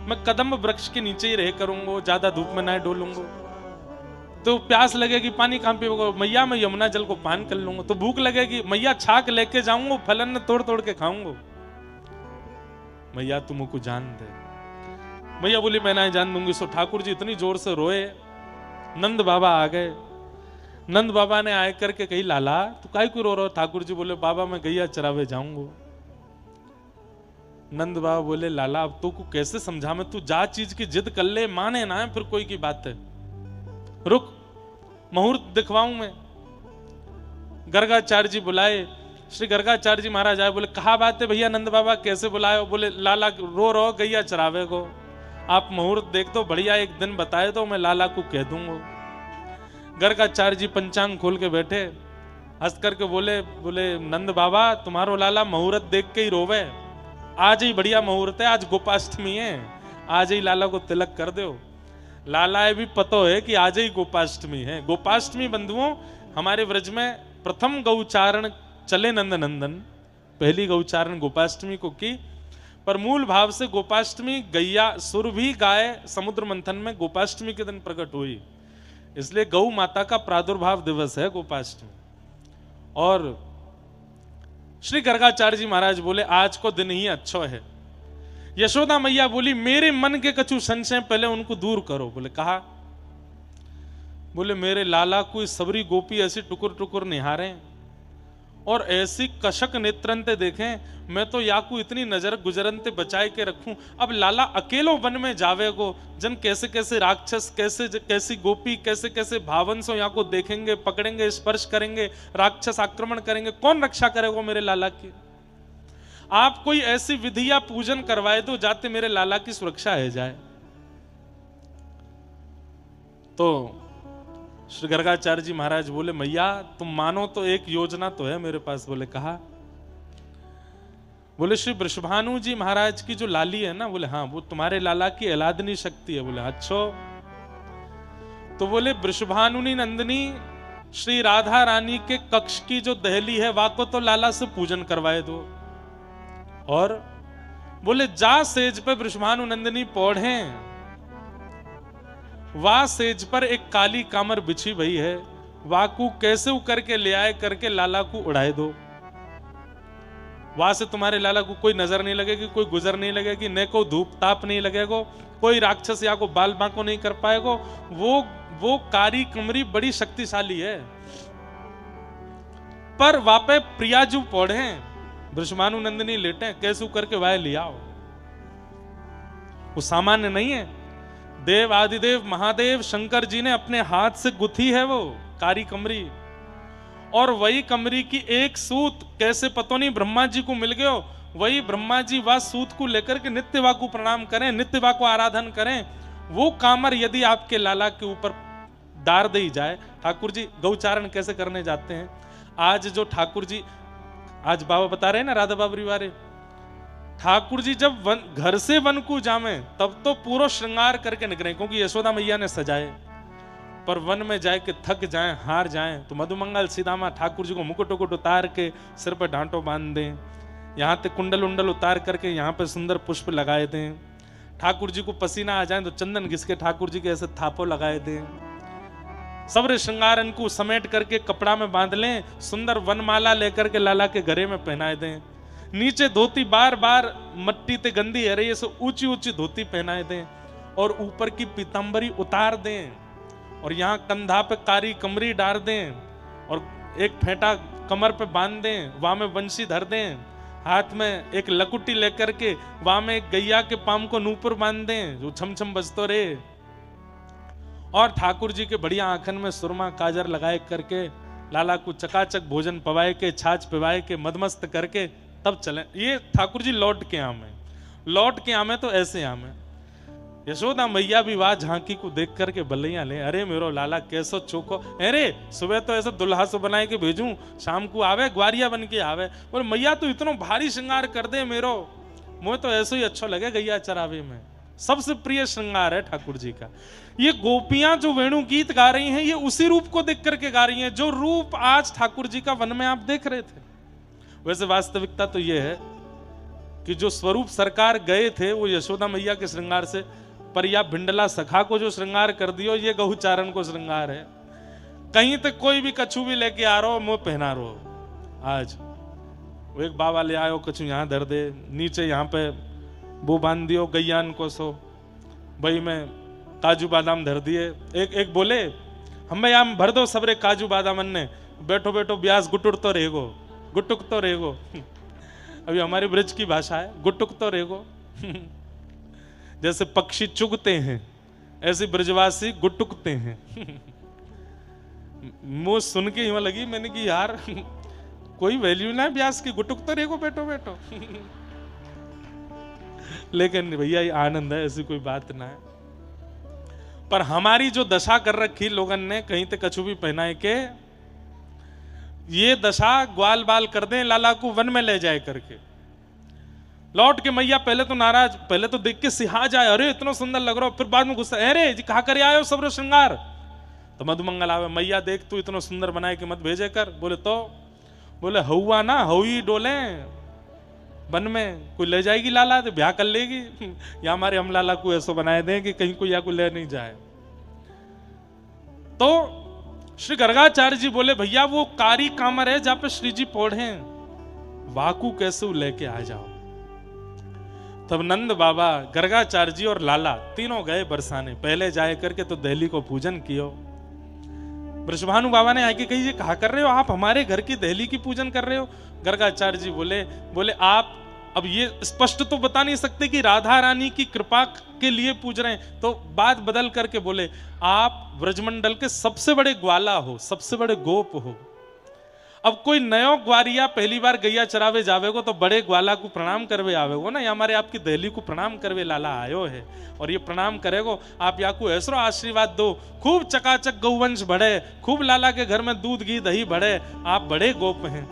मैं कदम वृक्ष के नीचे ही रह करूंगा, ज्यादा धूप में ना डोलूंगा। तो प्यास लगेगी पानी कहां पीऊंगा मैया, मैं यमुना जल को पान कर लूंगा। तो भूख लगेगी मैया, छाक लेके जाऊंगा, फलन तोड़ तोड़ के खाऊंगा। मैया तुम को जान दे। मैया बोली मैं ना जान दूंगी। सो ठाकुर जी इतनी जोर से रोए, नंद बाबा आ गए। नंद बाबा ने आए करके कही लाला तू काहे क्यों रो रहा हो? ठाकुर जी बोले बाबा मैं गैया चरावे जाऊंगा। नंद बाबा बोले लाला अब तो को कैसे समझा मैं, तू जा चीज की जिद कर ले, माने ना है फिर कोई की बात है। रुक मुहूर्त दिखवाऊं मैं। गर्गाचार्य जी बुलाए। श्री गर्गाचार्य जी महाराज आए, बोले कहा बात है भैया नंद बाबा कैसे बुलाए? बोले लाला रो रो गैया चरावे को, आप मुहूर्त देख दो बढ़िया एक दिन बताए तो मैं लाला को कह दूंगा। गर्गाचार्य जी पंचांग खोल के बैठे, हंस करके बोले नंद बाबा तुम्हारो लाला मुहूर्त देख के ही रोवे। आज ही बढ़िया मुहूर्त है, आज गोपाष्टमी है, आज ही लाला को तिलक कर दो। लाला भी पता है कि आज ही गोपाष्टमी है। गोपाष्टमी बंधुओं हमारे व्रज में प्रथम गौचारण चले नंद नंदन, पहली गौचारण गोपाष्टमी को की। पर मूल भाव से गोपाष्टमी गैया सुरभि गाय समुद्र मंथन में गोपाष्टमी के दिन प्रकट हुई, इसलिए गौ माता का प्रादुर्भाव दिवस है गोपाष्टमी। और श्री गर्गाचार्य जी महाराज बोले आज को दिन ही अच्छा है। यशोदा मैया बोली मेरे मन के कछु संशय पहले उनको दूर करो। बोले कहा? बोले मेरे लाला को सबरी गोपी ऐसी टुकुर टुकुर निहारे और ऐसी कशक नेत्रंते देखें, मैं तो याकू इतनी नजर गुजरंते बचाए के रखूं। अब लाला अकेलो वन में जावेगो, जन कैसे कैसे राक्षस, कैसे कैसी गोपी, कैसे कैसे भावंसो यहाँ को देखेंगे, पकड़ेंगे, स्पर्श करेंगे, राक्षस आक्रमण करेंगे, कौन रक्षा करेगा मेरे लाला की? आप कोई ऐसी विधि या पूजन करवाए दो जाते मेरे लाला की सुरक्षा है जाए। तो श्री गर्गाचार्य जी महाराज बोले मैया तुम मानो तो एक योजना तो है मेरे पास। बोले कहा? बोले श्री वृषभानु जी महाराज की जो लाली है ना, बोले हाँ वो तुम्हारे लाला की एलादनी शक्ति है। बोले अच्छो। तो बोले वृषभानुनी नंदनी श्री राधा रानी के कक्ष की जो दहली है वाको तो लाला से पूजन करवाए दो। और बोले जा सेज पे वृषभानु नंदिनी पौढ़े, वा सेज पर एक काली कामर बिछी हुई है, वाकू कैसे उकर के ले आए करके लाला को उड़ाए दो। वहां से तुम्हारे लाला को कोई नजर नहीं लगेगी, कोई गुजर नहीं लगेगी, न को धूप ताप नहीं लगेगा, कोई राक्षस या को बाल बांको नहीं कर पाएगा। वो कारी कमरी बड़ी शक्तिशाली है। पर वापे प्रियाजू पौढ़े, वृषभानु नंदिनी लेटे, कैसे करके वाय लियाओ। वो सामान्य नहीं है। देव आदिदेव महादेव शंकर जी ने अपने हाथ से गुथी है वो कारी कमरी। और वही कमरी की एक सूत कैसे पतो नहीं ब्रह्मा जी को मिल गयो। वही ब्रह्मा जी वह सूत को लेकर के नित्य वा को प्रणाम करें, नित्य वा को आराधन करें। वो कामर यदि आपके लाला के ऊपर डार दी जाए। ठाकुर जी गौचारण कैसे करने जाते हैं। आज जो ठाकुर जी, आज बाबा बता रहे हैं ना राधा बाबरी वाले, ठाकुर जी जब घर से वन को जामे तब तो पूरा श्रृंगार करके निकले, क्योंकि यशोदा मैया ने सजाए। पर वन में जाए के थक जाएं, हार जाएं, तो मधुमंगल सीधामा ठाकुर जी को मुकुट उकुट उतार के सिर पर ढांटो बांध दें, यहाँ ते कुंडल उंडल उतार करके यहाँ पे सुंदर पुष्प लगाए दें। ठाकुर जी को पसीना आ जाए तो चंदन घिस के ठाकुर जी के ऐसे थापो लगाए दें। सब्र श्रृंगारन को समेट करके कपड़ा में बांध लें, सुंदर वनमाला लेकर के लाला के गले में पहनाए दें। नीचे धोती बार बार मट्टी ते गंदी है रही है, ऊंची ऊंची धोती पहनाए दें और ऊपर की पीतांबरी उतार दें और यहाँ कंधा पे कारी कमरी डाल दें और एक फेंटा कमर पे बांध दें, वहां में बंसी धर दें, हाथ में एक लकुटी लेकर के वहां में एक गैया के पाम को नूपुर बांध दें जो छम छम बजतो रहे। और ठाकुर जी के बढ़िया आंखन में सुरमा काजर लगाए करके लाला को चकाचक भोजन पवाए के, छाछ पिवाए के, मदमस्त करके तब चले। ये ठाकुर जी लौट के आमे, लौट के आमे तो ऐसे आमे। यशोदा मैया भी वाह झांकी को देख करके बल्लियां ले, अरे मेरो लाला कैसो चोको, अरे सुबह तो ऐसे दुल्हा से बनाए के भेजूं, शाम को आवे ग्वारिया बन के आवे। बोले मैया तो इतना भारी श्रृंगार कर दे मेरो, मुझे तो ऐसे ही अच्छा लगे गैया चरावे में। सबसे प्रिय श्रृंगार है ठाकुर जी का। ये गोपियां जो वेणु गीत गा रही हैं, ये उसी रूप को देख करके गा रही हैं जो रूप आज ठाकुर जी का वन में आप देख रहे थे। वैसे वास्तविकता तो ये है कि जो स्वरूप सरकार गए थे वो यशोदा मैया के श्रृंगार से, पर या भिंडला सखा को जो श्रृंगार कर दियो ये गहुचारण को श्रृंगार है। कहीं तक कोई भी कछु भी लेके आ रहा हो मुंह पहना रहो। आज वो एक बाबा ले आयो, कछु यहाँ धर दे, नीचे यहाँ पे वो बांध दियो गैयान को, सो भाई में काजू बादाम धर दिए। एक बोले हम भाई आम भर दो सबरे काजू बादाम ने, बैठो बैठो ब्यास गुटुर तो रहेगो, गुटुक तो रहेगो। अभी हमारी ब्रज की भाषा है गुटुक तो रहेगो। जैसे पक्षी चुगते हैं ऐसे ब्रजवासी गुटुकते हैं। मुंह सुन के यूं लगी मैंने कि यार कोई वैल्यू ना है ब्यास की, गुटुक तो रहेगो बैठो बैठो। लेकिन भैया ये आनंद है, ऐसी कोई बात ना है। पर हमारी जो दशा कर रखी लोगन ने, कहीं तक कछु भी पहनाए के ये दशा ग्वाल बाल कर दें लाला को वन में ले जाए करके। लौट के मैया पहले तो नाराज, पहले तो देख के सिहा जाए, अरे इतना सुंदर लग रहा हो, फिर बाद में गुस्सा, अरे जी कहा करे आए हो सब्र श्रृंगार। तो मधुमंगल आवे, मैया देख तू इतना सुंदर बनाए के मत भेजे कर। बोले तो बोले हौआ ना हौई डोले वन में, कोई ले जाएगी लाला तो ब्याह कर लेगी, या हमारे हम लाला को ऐसा बनाए दें कि कहीं कोई या कोई ले नहीं जाए। तो श्री गर्गाचार्य जी बोले भैया वो कारी कामर है जहां पे श्री जी पौढ़े, वाकू कैसे लेके आ जाओ। तब नंद बाबा, गर्गाचार्य जी और लाला तीनों गए बरसाने। पहले जाए करके तो दहली को पूजन कियो। वृषभानु बाबा ने आके कही ये कहा कर रहे हो आप, हमारे घर की दहली की पूजन कर रहे हो। गर्गाचार्य जी बोले आप अब ये स्पष्ट तो बता नहीं सकते कि राधा रानी की कृपा के लिए पूज रहे हैं, तो बात बदल करके बोले आप ब्रजमंडल के सबसे बड़े ग्वाला हो, सबसे बड़े गोप हो। अब कोई नयो ग्वारिया पहली बार गैया चरावे जावेगो तो बड़े ग्वाला को प्रणाम करवे आवेगो ना, ये हमारे आपकी दहली को प्रणाम करवे लाला आयो है और ये प्रणाम करेगो। आप या को ऐसो आशीर्वाद दो, खूब चकाचक गौवंश बढ़े, खूब लाला के घर में दूध घी दही बढ़े, आप बड़े गोप हैं।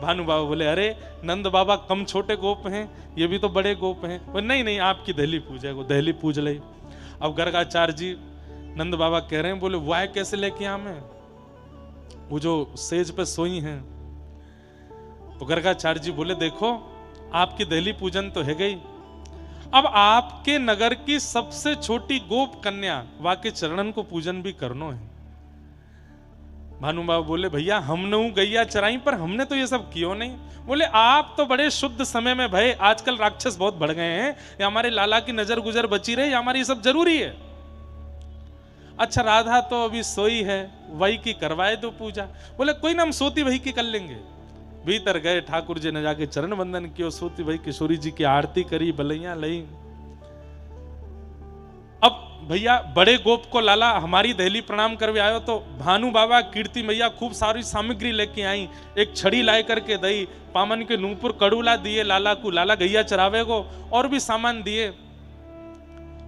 भानु बाबा बोले अरे नंद बाबा कम छोटे गोप हैं, ये भी तो बड़े गोप हैं। बोले नहीं नहीं आपकी दहली पूजेगो, दहली पूज ले। अब गर्गाचार्य जी नंद बाबा कह रहे हैं, बोले वाह कैसे लेके आमे, वो जो सेज पे सोई हैं। तो गर्गाचार्य जी बोले देखो आपकी दहली पूजन तो है गई, अब आपके नगर की सबसे छोटी गोप कन्या वाके चरणन को पूजन भी करनो है। भानु बाबा बोले भैया हमने गैया चराई पर हमने तो ये सब कियो नहीं। बोले आप तो बड़े शुद्ध समय में भय, आजकल राक्षस बहुत बढ़ गए हैं, या हमारे लाला की नजर गुजर बची रहे, या हमारी ये सब जरूरी है। अच्छा राधा तो अभी सोई है, वही की करवाए दो पूजा। बोले कोई ना हम सोती वही की कर लेंगे। भीतर गए, ठाकुर जी ने जाके चरण वंदन किया, सोती वही किशोरी जी की आरती करी, बलैया लई। अब भैया बड़े गोप को लाला हमारी दहली प्रणाम करवे आयो, तो भानु बाबा कीर्ति मैया खूब सारी सामग्री लेके आई, एक छड़ी लाई करके दई, पामन के नूपुर कड़ूला दिए लाला को, लाला गैया चरावे को, और भी सामान दिए।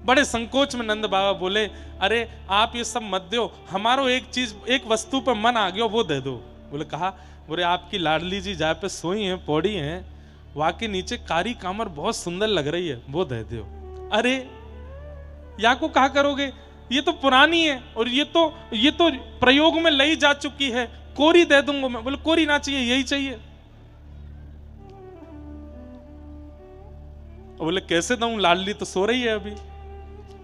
बड़े संकोच में नंद बाबा बोले अरे आप ये सब मत दो, हमारो एक चीज एक वस्तु पर मन आ गया वो दे दो। बोले कहा? बोले आपकी लाडली जी जहाँ पे सोई हैं, पौड़ी हैं, वहां के नीचे कारी कामर बहुत सुंदर लग रही है, वो दे दो। अरे या को कहा करोगे, ये तो पुरानी है और ये तो प्रयोग में लाई जा चुकी है, कोरी दे दूंगा मैं। बोले कोरी ना चाहिए, यही चाहिए। बोले कैसे दूं, लाडली तो सो रही है अभी।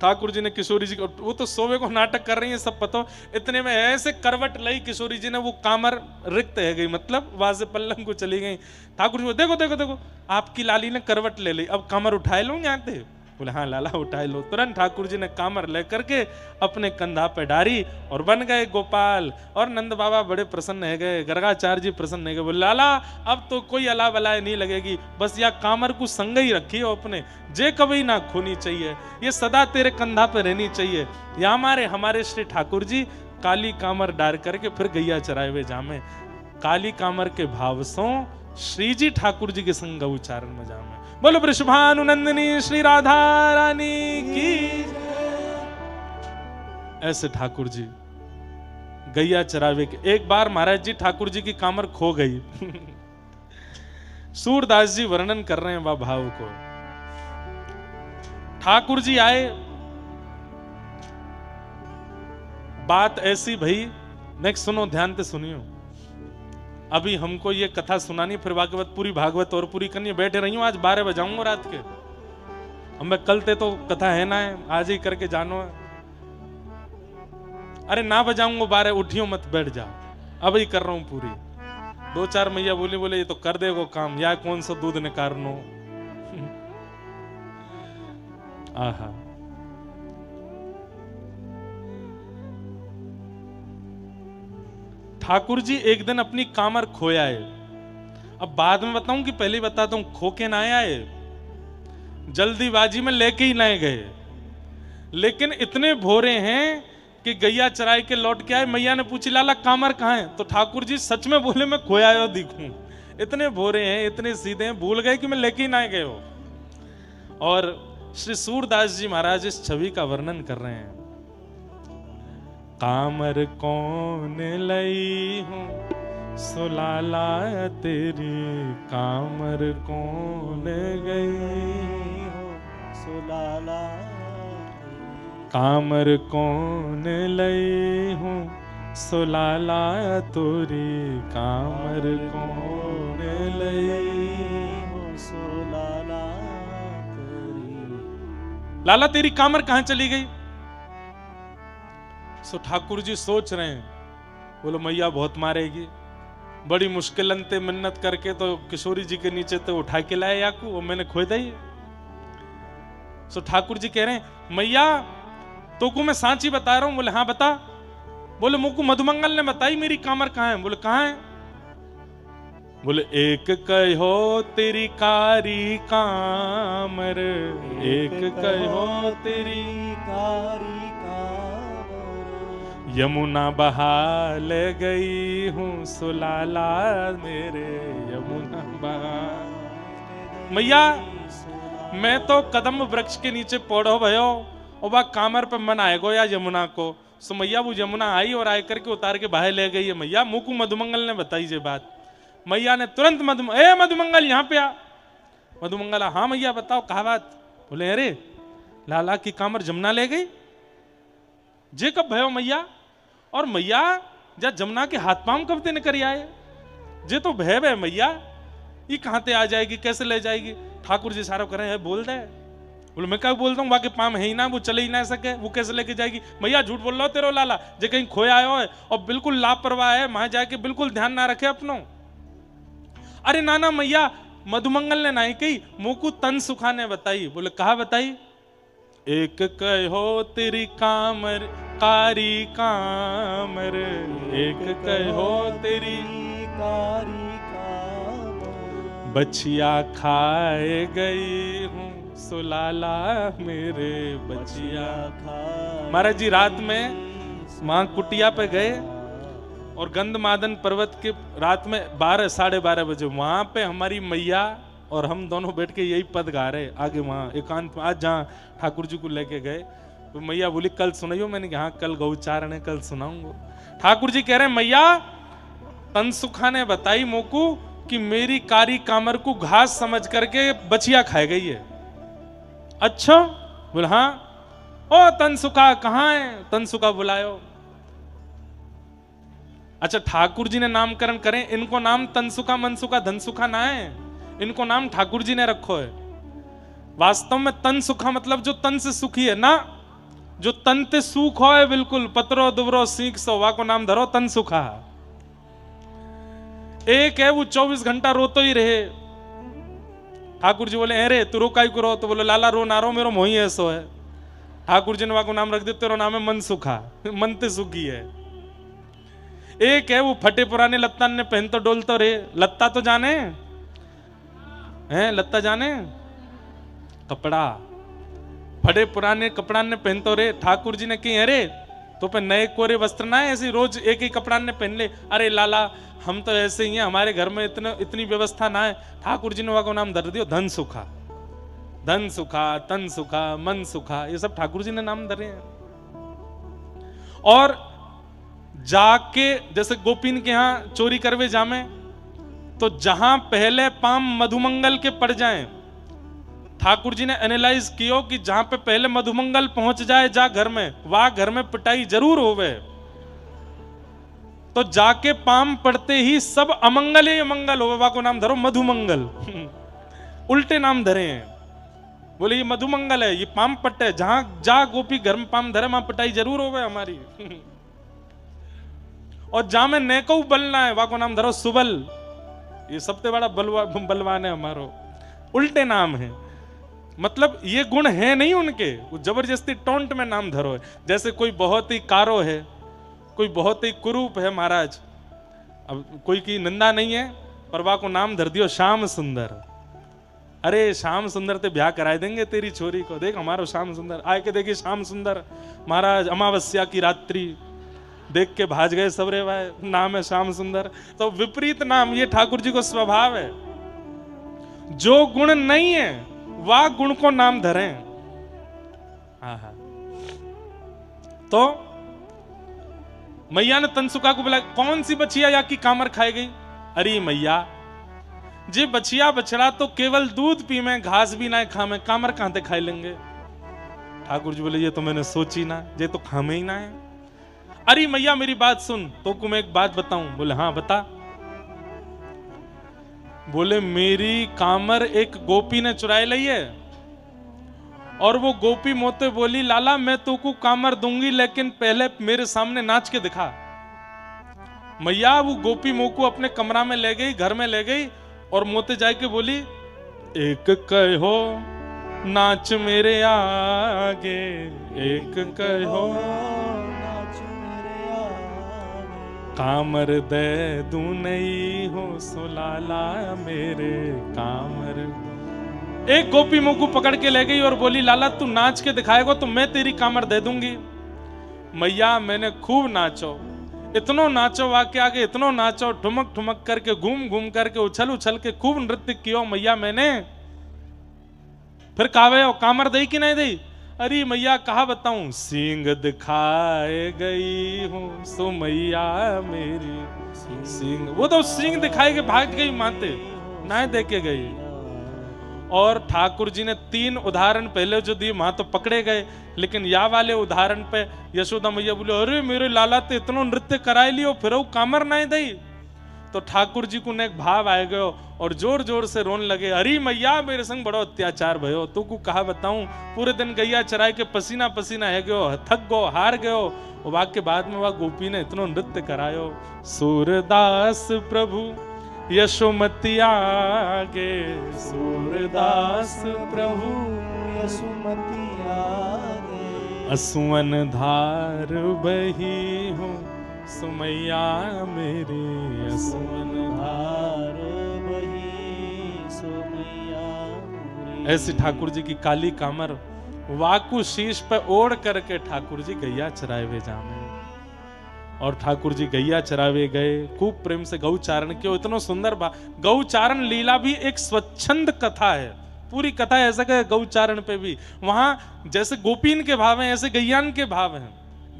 ठाकुर जी ने किशोरी जी को, वो तो सोवे को नाटक कर रही है सब पता, इतने में ऐसे करवट लाई किशोरी जी ने, वो कामर रिक्त है गई, मतलब वाजे पल्लंग को चली गई। ठाकुर जी को देखो देखो देखो आपकी लाली ने करवट ले ली, अब कामर उठाए लो यहाँ थे। बोले हाँ लाला उठाए लो। तुरंत ठाकुर जी ने कामर लेकर के अपने कंधा पे डारी और बन गए गोपाल। और नंद बाबा बड़े प्रसन्न है गए, गर्गाचार्य जी प्रसन्न है गए। बोले लाला अब तो कोई अला बलाए नहीं लगेगी, बस या कामर को संग ही रखी हो अपने, जे कभी ना खोनी चाहिए, ये सदा तेरे कंधा पे रहनी चाहिए। या हमारे श्री ठाकुर जी काली कामर डार करके फिर गैया चराए हुए जामे, काली कामर के भाव सो श्री जी ठाकुर जी के संग उच्चारण में जामे। बोलो वृषभानुनंदिनी श्री राधा रानी की। ऐसे ठाकुर जी गैया चरावे के। एक बार महाराज जी ठाकुर जी की कामर खो गई। सूरदास जी वर्णन कर रहे हैं वह भाव को। ठाकुर जी आए, बात ऐसी भई, नेक्स्ट सुनो, ध्यान से सुनियो। अभी हमको ये कथा सुनानी, फिर वाके बाद पूरी भागवत और पूरी करनी। बैठे रही हूं, आज 12 बजाऊंगा रात के। हम कल ते तो कथा है ना, है आज ही करके जानो है। अरे ना बजाऊंगा 12, उठियो मत, बैठ जाओ, अब ही कर रहा हूं पूरी। 2-4 मैया बोले ये तो कर देगो काम, या कौन सा दूध निकारनो। आहा ठाकुर जी एक दिन अपनी कामर खोया है। अब बाद में बताऊं कि पहले बताता हूं, खो के ना आए, जल्दीबाजी में लेके ही नहीं गए। लेकिन इतने भोरे हैं कि गैया चराई के लौट के आए। मैया ने पूछी लाला कामर कहाँ है, तो ठाकुर जी सच में बोले मैं खोया हो दिखूं। इतने भोरे हैं, इतने सीधे हैं, भूल गए कि मैं लेके ही ना गए हो। और श्री सूरदास जी महाराज इस छवि का वर्णन कर रहे हैं। कामर कौन लई हूँ सुलाला तेरी, कामर कौन गई हूँ सुलाला, कामर कौन लई हूँ सुलाला तोरी, कामर कौन लई हूँ सुलाला तेरी। लाला तेरी कामर कहाँ चली गई? सो ठाकुर जी सोच रहे हैं, बोलो मैया बहुत मारेगी, बड़ी मुश्किल अंते मिन्नत करके तो किशोरी जी के नीचे तो उठा के लाए याकू, वो मैंने खोदा ही। सो ठाकुर जी कह रहे हैं मैया तो को मैं सांची बता रहा हूं। बोले हाँ बता। बोले मुझको मधुमंगल ने बताई मेरी कामर कहाँ है। बोले कहाँ है? बोले एक कहो तेरी कारी कामर, एक कहो तेरी कारी यमुना बहा ले गई हूँ सुलाला मेरे, यमुना बहा। मैया मैं तो कदम वृक्ष के नीचे पौड़ो भयो और वह कामर पे मन आएगो या यमुना को। सो मैया वो यमुना आई और आए करके उतार के बाहर ले गई है। मैया मुकु मधुमंगल ने बताई ये बात। मैया ने तुरंत मधुमंगल यहाँ पे आ। मधुमंगल हाँ मैया बताओ कहा बात। बोले अरे लाला की कामर जमुना ले गई, जे कब भयो मैया? और मैया जा जमुना के हाथ पाम कब ते निकल आए, जे तो भय भय मैया ये कहां ते आ जाएगी, कैसे ले जाएगी। ठाकुर जी सारा करें है बोल दे, बोले मैं क्या बोलता हूँ, बाकी पाम है ही ना, वो चले ही ना सके, वो कैसे लेके जाएगी। मैया झूठ बोल रहा हो तेरो लाला, जे कहीं खोया आयो है और बिल्कुल लापरवाह है, वहां जाके बिल्कुल ध्यान ना रखे अपनो। अरे नाना मैया मधुमंगल ने नहीं कही, मोकू तन सुखा ने बताई। बोले कहा बताई, एक कहो तेरी कामर कारी कामर, एक कहो तेरी कारी कामर, बचिया खाए गई हूँ सुलाला मेरे बचिया। महाराज जी रात में मां कुटिया पे गए और गंधमादन पर्वत के रात में 12 साढ़े 12 बजे वहां पे हमारी मैया और हम दोनों बैठ के यही पद गा रहे आगे वहां एकांत में। आज जहाँ ठाकुर जी को लेके गए तो मैया बोली कल सुनाइयो, मैंने कहा हाँ कल गौचारण है कल सुनाऊंगा। ठाकुर जी कह रहे हैं मैया तनसुखा ने बताई मोकू कि मेरी कारी कामर को घास समझ करके बचिया खाए गई है। अच्छा बोला हाँ, ओ तनसुखा कहाँ है, तनसुखा बुलायो। अच्छा ठाकुर जी ने नामकरण करें, इनको नाम तनसुखा मनसुखा धनसुखा ना है, इनको नाम ठाकुर जी ने रखो है। वास्तव में तनसुखा मतलब जो तन से सुखी है ना, जो तन ते सुख हो है बिल्कुल पतरो दुबरो सीख सो, वा को नाम धरो तनसुखा। एक है वो 24 घंटा रोतो ही रहे। ठाकुर जी बोले अरे तू रो काई को रो, तो बोले लाला रो ना रो मेरो मोही ऐसो है। ठाकुर जी ने वा को नाम रख दिया, तेरा नाम है मनसुखा, मन ते सुखी है। एक है वो फटे पुराने लत्ता ने पहनतो डोलतो रे, लत्ता तो जाने हैं, लत्ता जाने कपड़ा, फटे पुराने कपड़ा ने पहनतो रे। ठाकुर जी ने कही अरे तो पे नए कोरे वस्त्र ना है, ऐसे रोज एक ही कपड़ा ने पहन ले। अरे लाला हम तो ऐसे ही हैं, हमारे घर में इतनी व्यवस्था ना है। ठाकुर जी ने वहां को नाम धर दियो धन सुखा, धन सुखा, तन सुखा, मन सुखा, ये सब ठाकुर जी ने नाम धरे हैं। और जाके जैसे गोपीन के यहां चोरी करवे जामे, तो जहां पहले पाम मधुमंगल के पड़ जाएं, ठाकुर जी ने एनालाइज कियो कि जहां पे पहले मधुमंगल पहुंच जाए जा घर में, वहां घर में पिटाई जरूर होवे। तो जाके पाम पड़ते ही सब अमंगल ही अमंगल होवे, वहां को नाम धरो मधुमंगल। उल्टे नाम धरे हैं, बोले ये मधुमंगल है, ये पाम पट्टे, जहां जा गोपी घर में पाम धरे वहां पिटाई जरूर होवे हमारी। और जहां में नेको बलना है, वहां को नाम धरो सुबल, ये सबसे बड़ा बलवान है हमारो। उल्टे नाम है, मतलब ये गुण है नहीं उनके, वो जबरदस्ती टोंट में नाम धरो है। जैसे कोई बहुत ही कारो है, कोई बहुत ही कुरूप है महाराज, अब कोई की निंदा नहीं है, पर वाह को नाम धर दियो श्याम सुंदर। अरे श्याम सुंदर ते ब्याह कराए देंगे तेरी छोरी को, देख हमारो श्याम सुंदर आए के देखिए श्याम सुंदर महाराज अमावस्या की रात्रि देख के भाज गए सबरे भाई, नाम है श्याम सुंदर। तो विपरीत नाम, ये ठाकुर जी को स्वभाव है, जो गुण नहीं है वह गुण को नाम धरें। हाँ तो मैया ने तनसुखा को बुलाया, कौन सी बछिया या की कामर खाई गई। अरे मैया जे बछिया बछड़ा तो केवल दूध पी में, घास भी ना खा में, कामर कहां ते खाई लेंगे। ठाकुर जी बोले ये तो मैंने सोची ना, ये तो खामे ही ना है। अरे मैया मेरी बात सुन, तो को मैं एक बात बताऊं। बोले हाँ बता। बोले मेरी कामर एक गोपी ने चुराई ली है, और वो गोपी मोते बोली लाला मैं तो को कामर दूंगी, लेकिन पहले मेरे सामने नाच के दिखा। मैया वो गोपी मोको अपने कमरा में ले गई, घर में ले गई, और मोते जाके बोली एक कहो नाच मेरे आगे, एक कहो कामर दे दूं नहीं हो सुलाला मेरे कामर। एक गोपी मुंह को पकड़ के ले गई और बोली लाला तू नाच के दिखाएगा तो मैं तेरी कामर दे दूंगी। मैया मैंने खूब नाचो, इतनो नाचो वाके आगे, इतनो नाचो, ठुमक ठुमक करके, घूम घूम करके, उछल उछल के खूब नृत्य कियो मैया मैंने। फिर कावे हो कामर दई कि नहीं दई। अरे मैया कहा बताऊं, सींग दिखाए गई हूं सो मैया मेरी सींग। वो तो सींग दिखाए के भाग गई माते, ना देके गई। और ठाकुर जी ने 3 उदाहरण पहले जो दिए वहां तो पकड़े गए, लेकिन या वाले उदाहरण पे यशोदा मैया बोले अरे मेरे लाला ते इतनो नृत्य कराए लियो फिर वो कामर नहीं दई। तो ठाकुर जी को ने एक भाव आए गयो और जोर जोर से रोन लगे, अरे मैया मेरे संग बड़ो अत्याचार भयो, तू को कहा बताऊं, पूरे दिन गैया चराए के पसीना पसीना है गयो, थक गयो, हार गयो। और वाक के बाद में वह गोपी ने इतनो नृत्य करायो। सूरदास प्रभु यशोमती आगे, सूरदास प्रभु यशोमती आगे, असुवन धार बही हूँ सुमैया मेरी, असुवन धार बही सुमैया मेरी। ऐसी ठाकुर जी की काली कामर वाकु शीश पे ओढ़ करके ठाकुर जी गैया चराए वे जामे। और ठाकुर जी गैया चरावे गए, खूब प्रेम से गौचारण किया। इतना सुंदर गौचारण लीला भी एक स्वच्छंद कथा है, पूरी कथा ऐसा है गौचारण पे भी। वहां जैसे गोपीन के भाव हैं ऐसे गैयान के भाव हैं।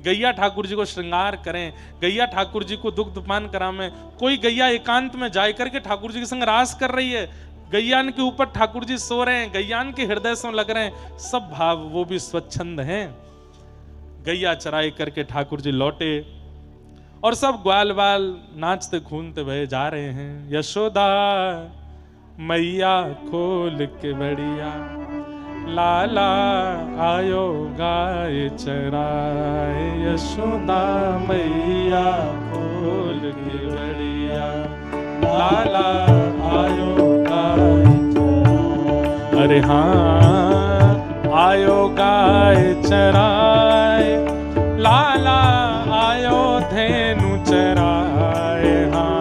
गैया ठाकुर जी को श्रृंगार करें, गैया ठाकुर जी को दुग्ध पान करावें। कोई गैया एकांत में जाए करके ठाकुर जी के संग रास कर रही है, गैयान के ऊपर ठाकुर जी सो रहे हैं, गैयान के हृदय से लग रहे हैं, सब भाव वो भी स्वच्छंद हैं। गैया चराई करके ठाकुर जी लौटे और सब ग्वाल बाल नाचते खूनते बहे जा रहे हैं। यशोदा मैया खोल के बढ़िया, लाला आयो गाय चराए, यशोदा मैया खोल के बढ़िया, लाला आयो गाय चराए। अरे हाँ आयो गाय चराए, लाला आयो धेनु चराए। हाँ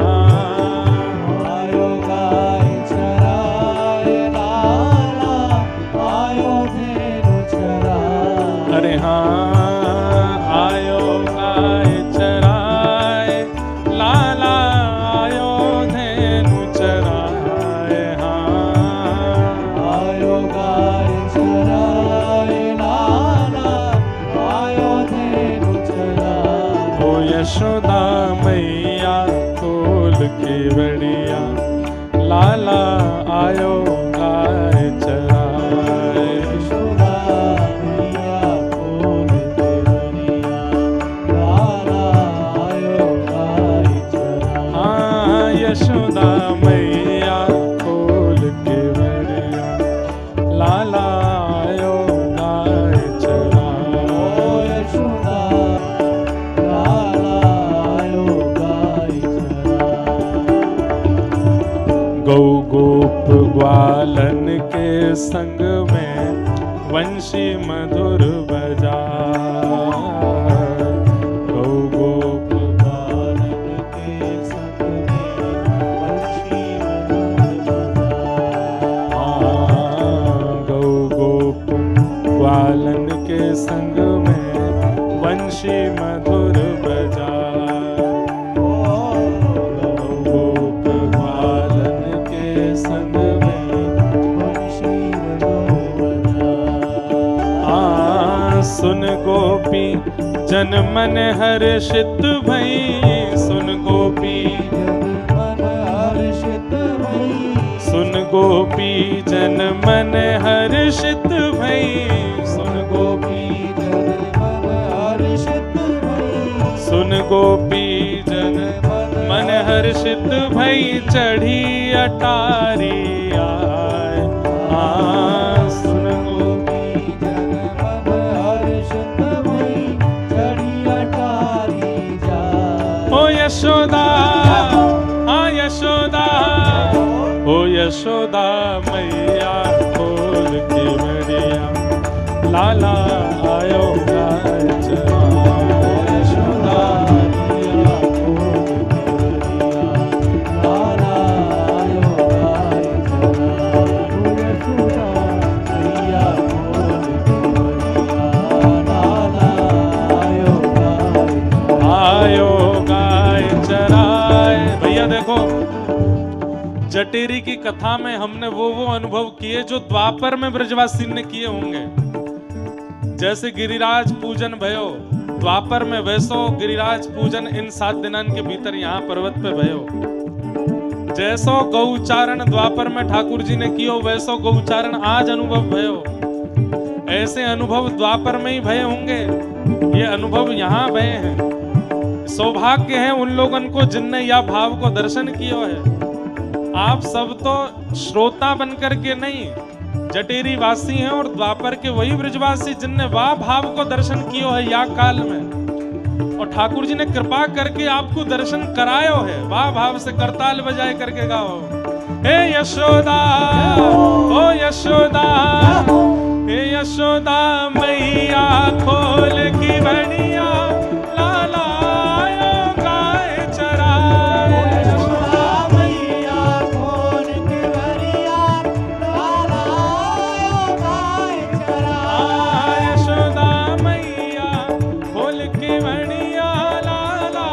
आयो गाय चराए, लाला आयो धेनु चराए। अरे हाँ आयो गाय चराए, लाला आयो धेनु चराए। हाँ आयो गाय चराए, लाला आयो धेनु चराए। ओ यशोदा मैया खोल के बढ़िया, लाला आयो गाय चराए। यशोदा मैया खोल के बढ़िया, लाला आयो गाय चराए। हाँ यशोदा मैया खोल के बढ़िया, लाला आयो गाय चराए। ओ यशोदा लाला आयो गाय चराए। गौ गोप ग्वालन के संग में वंशी मधुर बजा, गौ गोप ग्वालन के संग में वंशी मधुर बजा। गौ गोप ग्वालन के संग में वंशी मधुर बजा, गौ गोप ग्वालन के संग में वंशी मधुर बजा। सुन गोपी जन मन हर्षित भई, सुन गोपी मन हर्षित भई, सुन गोपी जन मन हर्षित भई, सुन गोपी जन मन हर्षित भई। सुन गोपी जन मन हर्षित भई, चढ़ी अटारी आए। सुन गोपी जन मन हर्षित भई, चढ़ी अटारी जाए। ओ यशोदा, हाँ यशोदा, ओ यशोदा मैया खोल के बढ़िया, लाला आयो गाय चराए। यशोदा मैया खोल के बढ़िया, लाला आयो गाय चराए। ओ यशोदा मैया खोल के बढ़िया, लाला आयो गाय चराए। आयो गाय चराए। भैया देखो जटेरी की कथा में हमने वो अनुभव किए जो द्वापर में ब्रजवासी ने किए होंगे। जैसे गिरिराज पूजन भयो द्वापर में, वैसो गिरिराज पूजन इन 7 दिनन के भीतर यहाँ पर्वत पे भयो। जैसो गौचारण द्वापर में ठाकुर जी ने कियो वैसो गौचारण आज अनुभव भयो। ऐसे अनुभव द्वापर में ही भय होंगे, ये अनुभव यहाँ भय हैं। सौभाग्य है उन लोगन को जिनने या भाव को दर्शन कियो है। आप सब तो श्रोता बनकर के नहीं, जटेरी वासी हैं और द्वापर के वही ब्रजवासी जिनने वाह भाव को दर्शन कियो है या काल में। और ठाकुर जी ने कृपा करके आपको दर्शन करायो है। वाह भाव से करताल बजाए करके गाओ, हे यशोदा ओ यशोदा, हे यशोदा मैया खोल की बनिया, लाला आयो गाय चराए। यशोदा मैया खोल की बनिया, लाला आयो गाय चराए। यशोदा मैया खोल की बनिया, लाला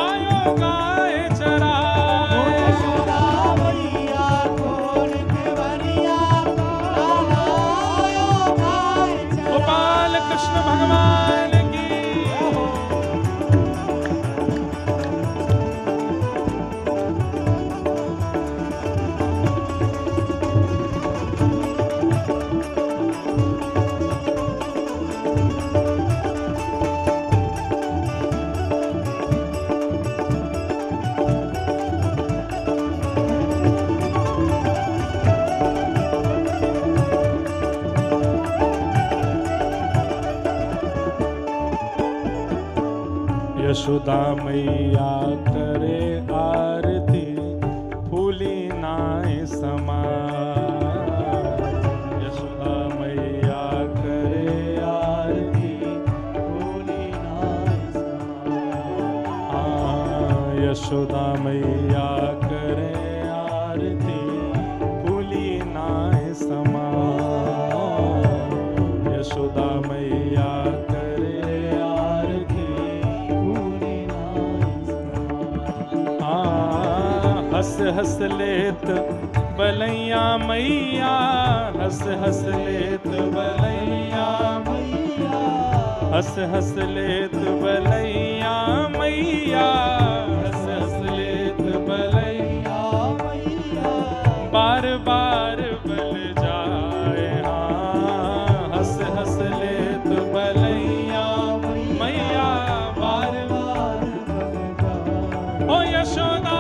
आयो गाय चराए। यशोदा मैया खोल की बनिया, लाला आयो गाय चराए। गोपाल कृष्ण भगवान की। यशोदा मैया करे आरती, फूली नाय समाए। यशोदा मैया करे आरती, फूली नाय समाए। यशोदा मैया करे आरती, फूली नाय समाए। यशोदा मैया करे आरती, फूली नाय समाए। हंस हंस लेत बलैया मैया, हंस हंस लेत बलैया मैया, हंस हंस लेत बलैया मैया, हंस हंस लेत बलैया मैया, बार बार बल जाए। हंस हंस लेत बलैया मैया, बार बार ओ यशोदा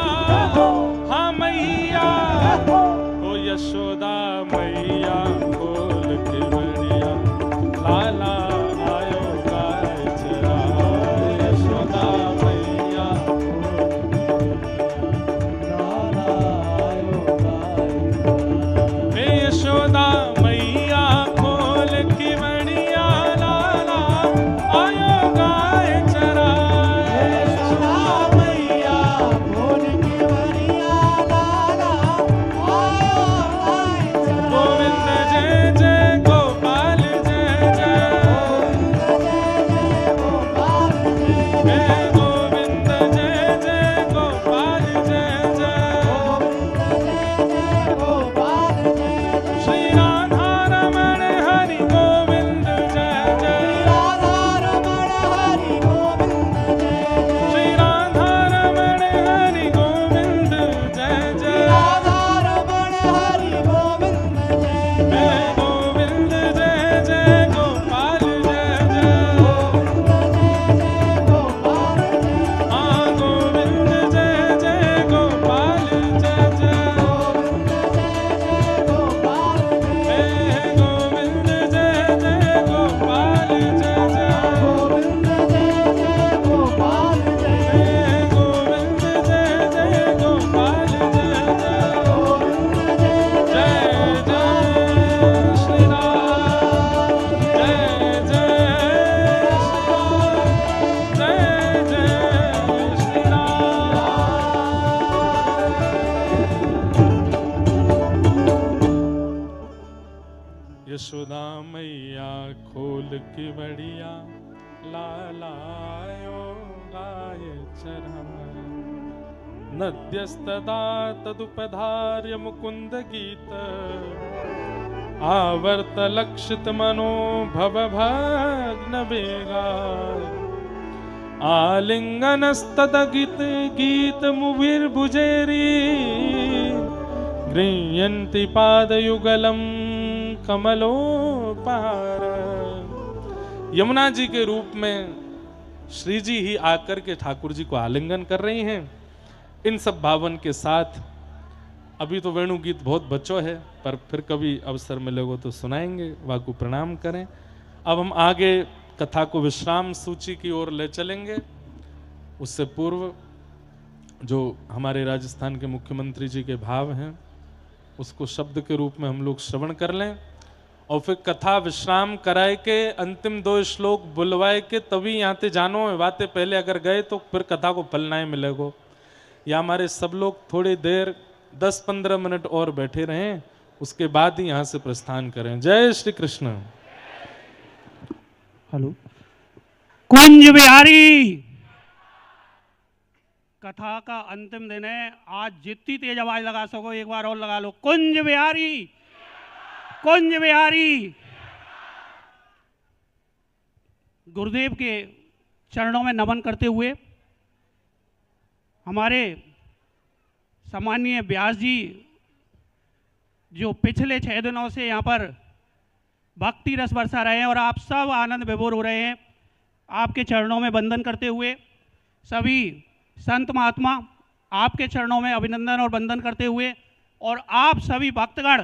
हाँ मैया, ओ यशोदा मैया खोल के बनिया, लाला आयो गाय चराए। यशोदा मैया लाला आयो गाय चराए। हे यशोदा मैया खोल की बनिया, लाला आयो गाय चराए। यशोदा मैया खोल की बनिया, लाला आयो गाय चराए। गोविंद जय जय गोपाल जय जय, गोविंद जय जय गोपाल जय हे गोविंद जय जय गोपाल जय जय। गोपाल जय जय। श्री राधा रमण हरि गोविंद जय जय। राधा रमण हरि गोविंद जय जय। श्री राधा रमण हरि गोविंद जय जय। राधा रमण हरि गोविंद जय हे जय। गोविंद जय जय गोपाल जय जय। गोविंद जय जय गोपाल जय जय। गोविंद जय जय गोपाल जय जय। गोविंद जय जय गोपाल जय जय। हे गोविंद जय जय गोपाल जय जय। गोविंद जय जय जय जय श्री राम, जय जय श्री राम, जय जय श्री राम। यशोदा मैया खोल की बड़िया, लालायो गाय चराए। नद्यस्तदा तदुपधार्य मुकुंद गीत, आवर्त लक्षित मनो भव भग्न वेगा। आलिंगनस्तदगित गीत मुभिर्भुजेरी गृह्यन्ति पादयुगलम कमलोपहार। यमुना जी के रूप में श्री जी ही आकर के ठाकुर जी को आलिंगन कर रही हैं। इन सब भावन के साथ अभी तो वेणु गीत बहुत बच्चों है, पर फिर कभी अवसर मिलेगा तो सुनाएंगे। वाकु प्रणाम करें। अब हम आगे कथा को विश्राम सूची की ओर ले चलेंगे। उससे पूर्व जो हमारे राजस्थान के मुख्यमंत्री जी के भाव हैं उसको शब्द के रूप में हम लोग श्रवण कर लें और फिर कथा विश्राम कराए के अंतिम 2 श्लोक बुलवाए के तभी यहाँ ते जानो है। बातें पहले अगर गए तो फिर कथा को फल नहीं मिलेगा। या हमारे सब लोग थोड़ी देर 10-15 मिनट और बैठे रहें, उसके बाद ही यहाँ से प्रस्थान करें। जय श्री कृष्ण। हेलो कुंज बिहारी, कथा का अंतिम दिन है। आज जितनी तेज आवाज लगा सको एक बार और लगा लो। कुंज बिहारी, कुंज बिहारी। गुरुदेव के चरणों में नमन करते हुए हमारे सम्मानीय व्यास जी जो पिछले 6 दिनों से यहाँ पर भक्ति रस बरसा रहे हैं और आप सब आनंद विभोर हो रहे हैं, आपके चरणों में वंदन करते हुए सभी संत महात्मा आपके चरणों में अभिनंदन और वंदन करते हुए और आप सभी भक्तगण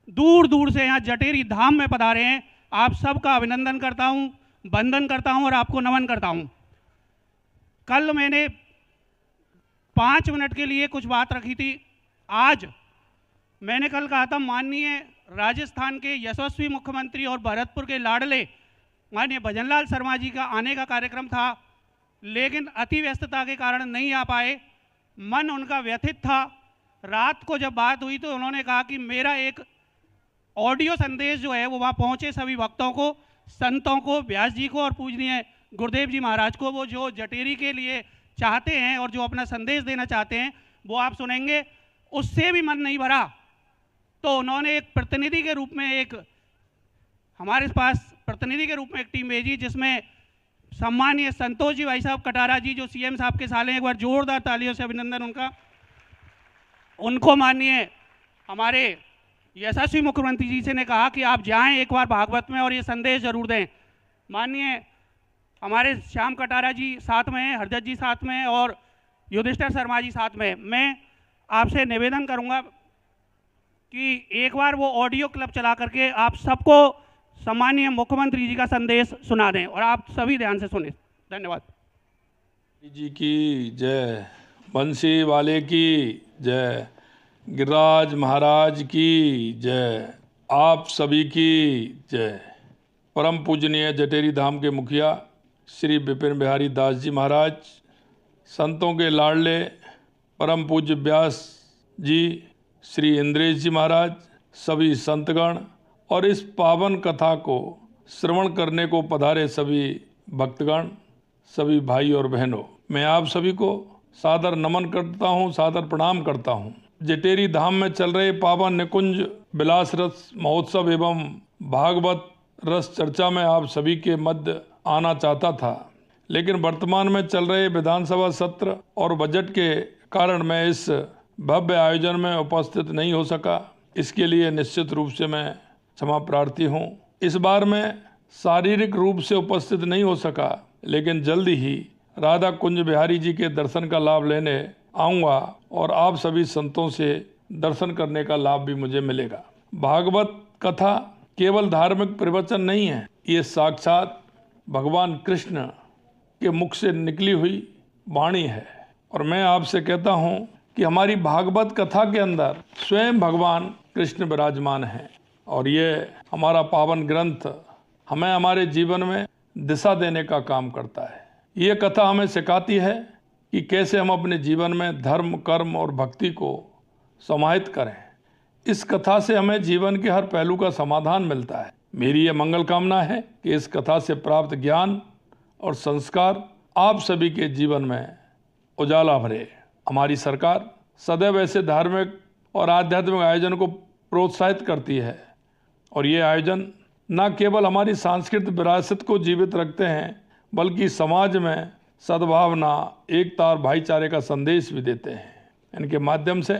दूर दूर से यहाँ जटेरी धाम में पधारे हैं, आप सबका अभिनंदन करता हूँ, वंदन करता हूँ और आपको नमन करता हूँ। कल मैंने 5 मिनट के लिए कुछ बात रखी थी। आज मैंने कल कहा था माननीय राजस्थान के यशस्वी मुख्यमंत्री और भरतपुर के लाडले माननीय भजनलाल शर्मा जी का आने का कार्यक्रम था, लेकिन अति व्यस्तता के कारण नहीं आ पाए। मन उनका व्यथित था। रात को जब बात हुई तो उन्होंने कहा कि मेरा एक ऑडियो संदेश जो है वो वहाँ पहुँचे सभी भक्तों को, संतों को, व्यास जी को और पूजनीय गुरुदेव जी महाराज को। वो जो जटेरी के लिए चाहते हैं और जो अपना संदेश देना चाहते हैं वो आप सुनेंगे। उससे भी मन नहीं भरा तो उन्होंने एक प्रतिनिधि के रूप में हमारे पास प्रतिनिधि के रूप में एक टीम भेजी, जिसमें सम्मानीय संतोष जी भाई साहब कटारा जी जो सीएम साहब के साले हैं, एक बार जोरदार तालियों से अभिनंदन उनका। उनको माननीय हमारे यशस्वी मुख्यमंत्री जी से ने कहा कि आप जाएं एक बार भागवत में और ये संदेश जरूर दें। माननीय हमारे श्याम कटारा जी साथ में हैं, हरदत्त जी साथ में हैं और युधिष्ठिर शर्मा जी साथ में। मैं आपसे निवेदन करूंगा कि एक बार वो ऑडियो क्लिप चला करके आप सबको सम्मानीय मुख्यमंत्री जी का संदेश सुना दें और आप सभी ध्यान से सुने। धन्यवाद जी की जय, बंसी वाले की जय, गिरिराज महाराज की जय, आप सभी की जय। परम पूजनीय जटेरी धाम के मुखिया श्री विपिन बिहारी दास जी महाराज, संतों के लाडले परम पूज्य व्यास जी, श्री इंद्रेश जी महाराज, सभी संतगण और इस पावन कथा को श्रवण करने को पधारे सभी भक्तगण, सभी भाई और बहनों, मैं आप सभी को सादर नमन करता हूँ, सादर प्रणाम करता हूँ। जटेरी धाम में चल रहे पावन निकुंज विलास रस महोत्सव एवं भागवत रस चर्चा में आप सभी के मध्य आना चाहता था, लेकिन वर्तमान में चल रहे विधानसभा सत्र और बजट के कारण मैं इस भव्य आयोजन में उपस्थित नहीं हो सका। इसके लिए निश्चित रूप से मैं क्षमा प्रार्थी हूँ। इस बार मैं शारीरिक रूप से उपस्थित नहीं हो सका, लेकिन जल्दी ही राधा कुंज बिहारी जी के दर्शन का लाभ लेने आऊँगा और आप सभी संतों से दर्शन करने का लाभ भी मुझे मिलेगा। भागवत कथा केवल धार्मिक प्रवचन नहीं है, ये साक्षात भगवान कृष्ण के मुख से निकली हुई वाणी है। और मैं आपसे कहता हूँ कि हमारी भागवत कथा के अंदर स्वयं भगवान कृष्ण विराजमान हैं और ये हमारा पावन ग्रंथ हमें हमारे जीवन में दिशा देने का काम करता है। ये कथा हमें सिखाती है कि कैसे हम अपने जीवन में धर्म, कर्म और भक्ति को समाहित करें। इस कथा से हमें जीवन के हर पहलू का समाधान मिलता है। मेरी ये मंगल कामना है कि इस कथा से प्राप्त ज्ञान और संस्कार आप सभी के जीवन में उजाला भरे। हमारी सरकार सदैव ऐसे धार्मिक और आध्यात्मिक आयोजन को प्रोत्साहित करती है और ये आयोजन न केवल हमारी सांस्कृतिक विरासत को जीवित रखते हैं, बल्कि समाज में सद्भावना, एकता और भाईचारे का संदेश भी देते हैं। इनके माध्यम से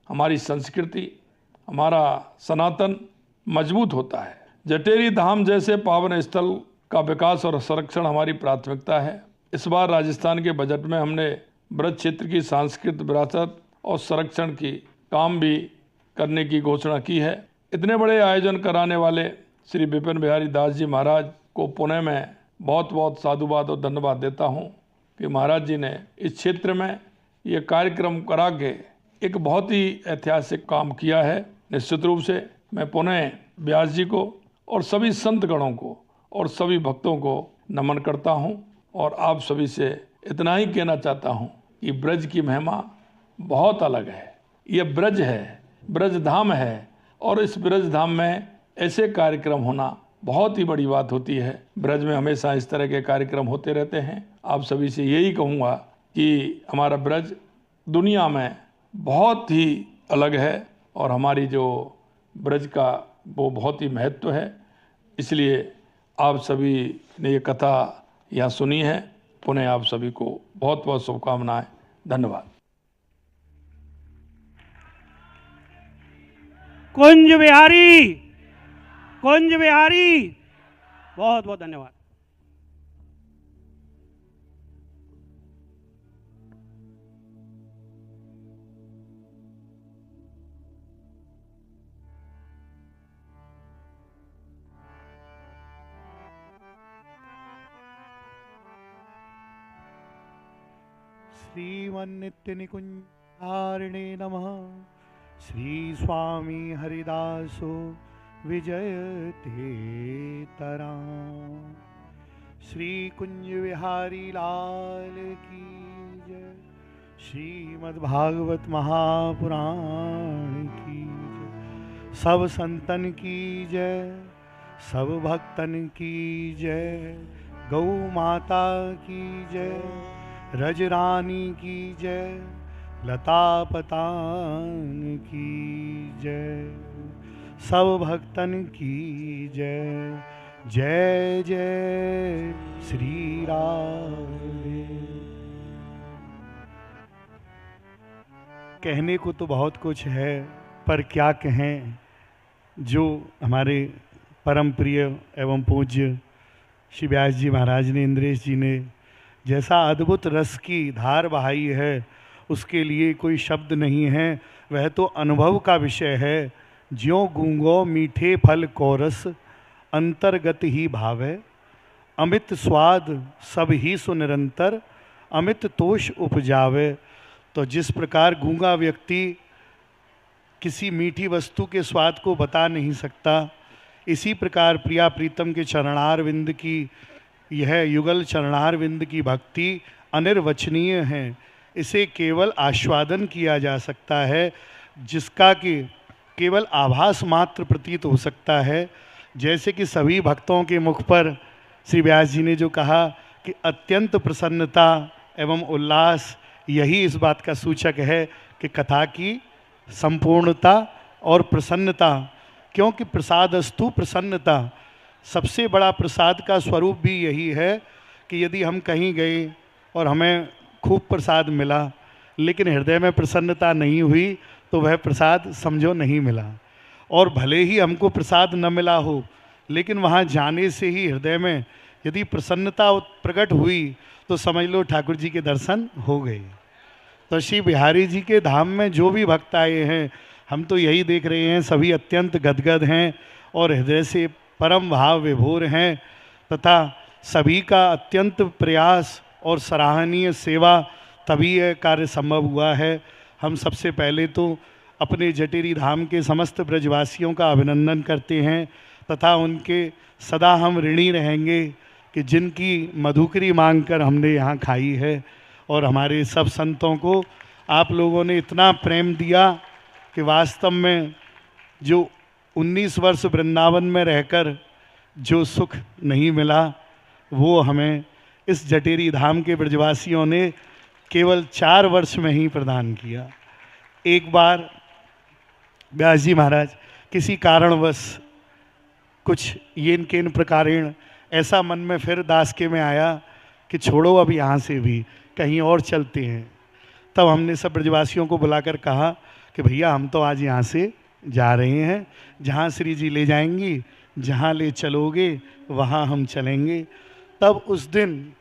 हमारी संस्कृति, हमारा सनातन मजबूत होता है। जटेरी धाम जैसे पावन स्थल का विकास और संरक्षण हमारी प्राथमिकता है। इस बार राजस्थान के बजट में हमने ब्रज क्षेत्र की सांस्कृतिक विरासत और संरक्षण की काम भी करने की घोषणा की है। इतने बड़े आयोजन कराने वाले श्री विपिन बिहारी दास जी महाराज को पुणे में बहुत बहुत साधुवाद और धन्यवाद देता हूँ कि महाराज जी ने इस क्षेत्र में ये कार्यक्रम करा के एक बहुत ही ऐतिहासिक काम किया है। निश्चित रूप से मैं पुनः व्यास जी को और सभी संत गणों को और सभी भक्तों को नमन करता हूँ और आप सभी से इतना ही कहना चाहता हूँ कि ब्रज की महिमा बहुत अलग है। ये ब्रज है, ब्रज धाम है और इस ब्रज धाम में ऐसे कार्यक्रम होना बहुत ही बड़ी बात होती है। ब्रज में हमेशा इस तरह के कार्यक्रम होते रहते हैं। आप सभी से यही कहूँगा कि हमारा ब्रज दुनिया में बहुत ही अलग है और हमारी जो ब्रज का वो बहुत ही महत्व है। इसलिए आप सभी ने ये कथा यहाँ सुनी है। पुनः आप सभी को बहुत बहुत शुभकामनाएं। धन्यवाद। कुंज बिहारी, कुंज बिहारी, बहुत बहुत धन्यवाद। श्रीमन्नित्यनिकुञ्जारिणे नमः। श्री स्वामी हरिदासो विजयते तरां। श्री कुंज बिहारी लाल की जय। श्रीमद्भागवत महापुराण की जय। सब संतन की जय, सब भक्तन की जय। गौ माता की जय, रजरानी की जय, लता पतान की जय। सब भक्तन की जय। जय जय श्री राधे। कहने को तो बहुत कुछ है, पर क्या कहें। जो हमारे परम प्रिय एवं पूज्य श्री व्यास जी महाराज ने, इंद्रेश जी ने जैसा अद्भुत रस की धार बहाई है, उसके लिए कोई शब्द नहीं है। वह तो अनुभव का विषय है। ज्यों गूंगो मीठे फल को रस, अंतर्गत ही भावै। अमित स्वाद सब ही सुनिरंतर, अमित तोष उपजावे। तो जिस प्रकार गूंगा व्यक्ति किसी मीठी वस्तु के स्वाद को बता नहीं सकता, इसी प्रकार प्रिया प्रीतम के चरणार विंद की यह युगल चरणार विंद की भक्ति अनिर्वचनीय है। इसे केवल आस्वादन किया जा सकता है, जिसका कि केवल आभास मात्र प्रतीत हो सकता है। जैसे कि सभी भक्तों के मुख पर श्री व्यास जी ने जो कहा कि अत्यंत प्रसन्नता एवं उल्लास, यही इस बात का सूचक है कि कथा की संपूर्णता और प्रसन्नता। क्योंकि प्रसादस्तु प्रसन्नता, सबसे बड़ा प्रसाद का स्वरूप भी यही है कि यदि हम कहीं गए और हमें खूब प्रसाद मिला लेकिन हृदय में प्रसन्नता नहीं हुई, तो वह प्रसाद समझो नहीं मिला। और भले ही हमको प्रसाद न मिला हो, लेकिन वहाँ जाने से ही हृदय में यदि प्रसन्नता प्रकट हुई, तो समझ लो ठाकुर जी के दर्शन हो गए। तो श्री बिहारी जी के धाम में जो भी भक्त आए हैं, हम तो यही देख रहे हैं, सभी अत्यंत गदगद हैं और हृदय से परम भाव विभोर हैं, तथा सभी का अत्यंत प्रयास और सराहनीय सेवा, तभी यह कार्य संभव हुआ है। हम सबसे पहले तो अपने जटेरी धाम के समस्त ब्रजवासियों का अभिनंदन करते हैं, तथा उनके सदा हम ऋणी रहेंगे कि जिनकी मधुकरी मांगकर हमने यहाँ खाई है। और हमारे सब संतों को आप लोगों ने इतना प्रेम दिया कि वास्तव में जो 19 वर्ष वृंदावन में रहकर जो सुख नहीं मिला, वो हमें इस जटेरी धाम के ब्रजवासियों ने केवल 4 वर्ष में ही प्रदान किया। एक बार व्यास जी महाराज किसी कारणवश कुछ येन केन प्रकारेण ऐसा मन में फिर दास के में आया कि छोड़ो अब यहाँ से भी, कहीं और चलते हैं। तब हमने सब ब्रजवासियों को बुलाकर कहा कि भैया हम तो आज यहाँ से जा रहे हैं, जहाँ श्री जी ले जाएंगी, जहाँ ले चलोगे वहाँ हम चलेंगे। तब उस दिन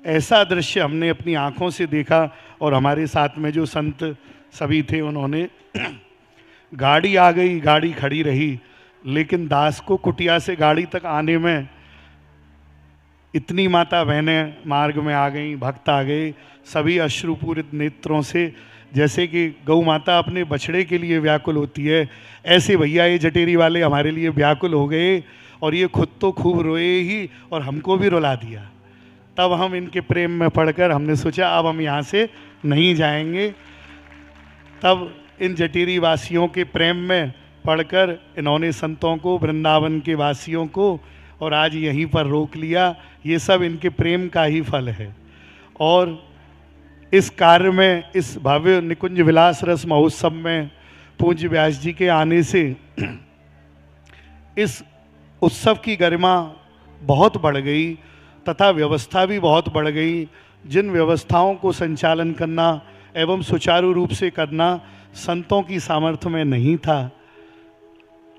ऐसा दृश्य हमने अपनी आँखों से देखा, और हमारे साथ में जो संत सभी थे उन्होंने गाड़ी आ गई, गाड़ी खड़ी रही, लेकिन दास को कुटिया से गाड़ी तक आने में इतनी माता बहनें मार्ग में आ गईं, भक्त आ गए, सभी अश्रुपूरित नेत्रों से, जैसे कि गौ माता अपने बछड़े के लिए व्याकुल होती है, ऐसे भैया ये जटेरी वाले हमारे लिए व्याकुल हो गए, और ये खुद तो खूब रोए ही और हमको भी रुला दिया। तब हम इनके प्रेम में पड़कर हमने सोचा अब हम यहाँ से नहीं जाएंगे। तब इन जटेरी वासियों के प्रेम में पढ़कर इन्होंने संतों को, वृंदावन के वासियों को, और आज यहीं पर रोक लिया। ये सब इनके प्रेम का ही फल है। और इस कार्य में, इस भव्य निकुंज विलास रस महोत्सव में पूज्य व्यास जी के आने से इस उत्सव की गरिमा बहुत बढ़ गई तथा व्यवस्था भी बहुत बढ़ गई। जिन व्यवस्थाओं को संचालन करना एवं सुचारू रूप से करना संतों की सामर्थ्य में नहीं था,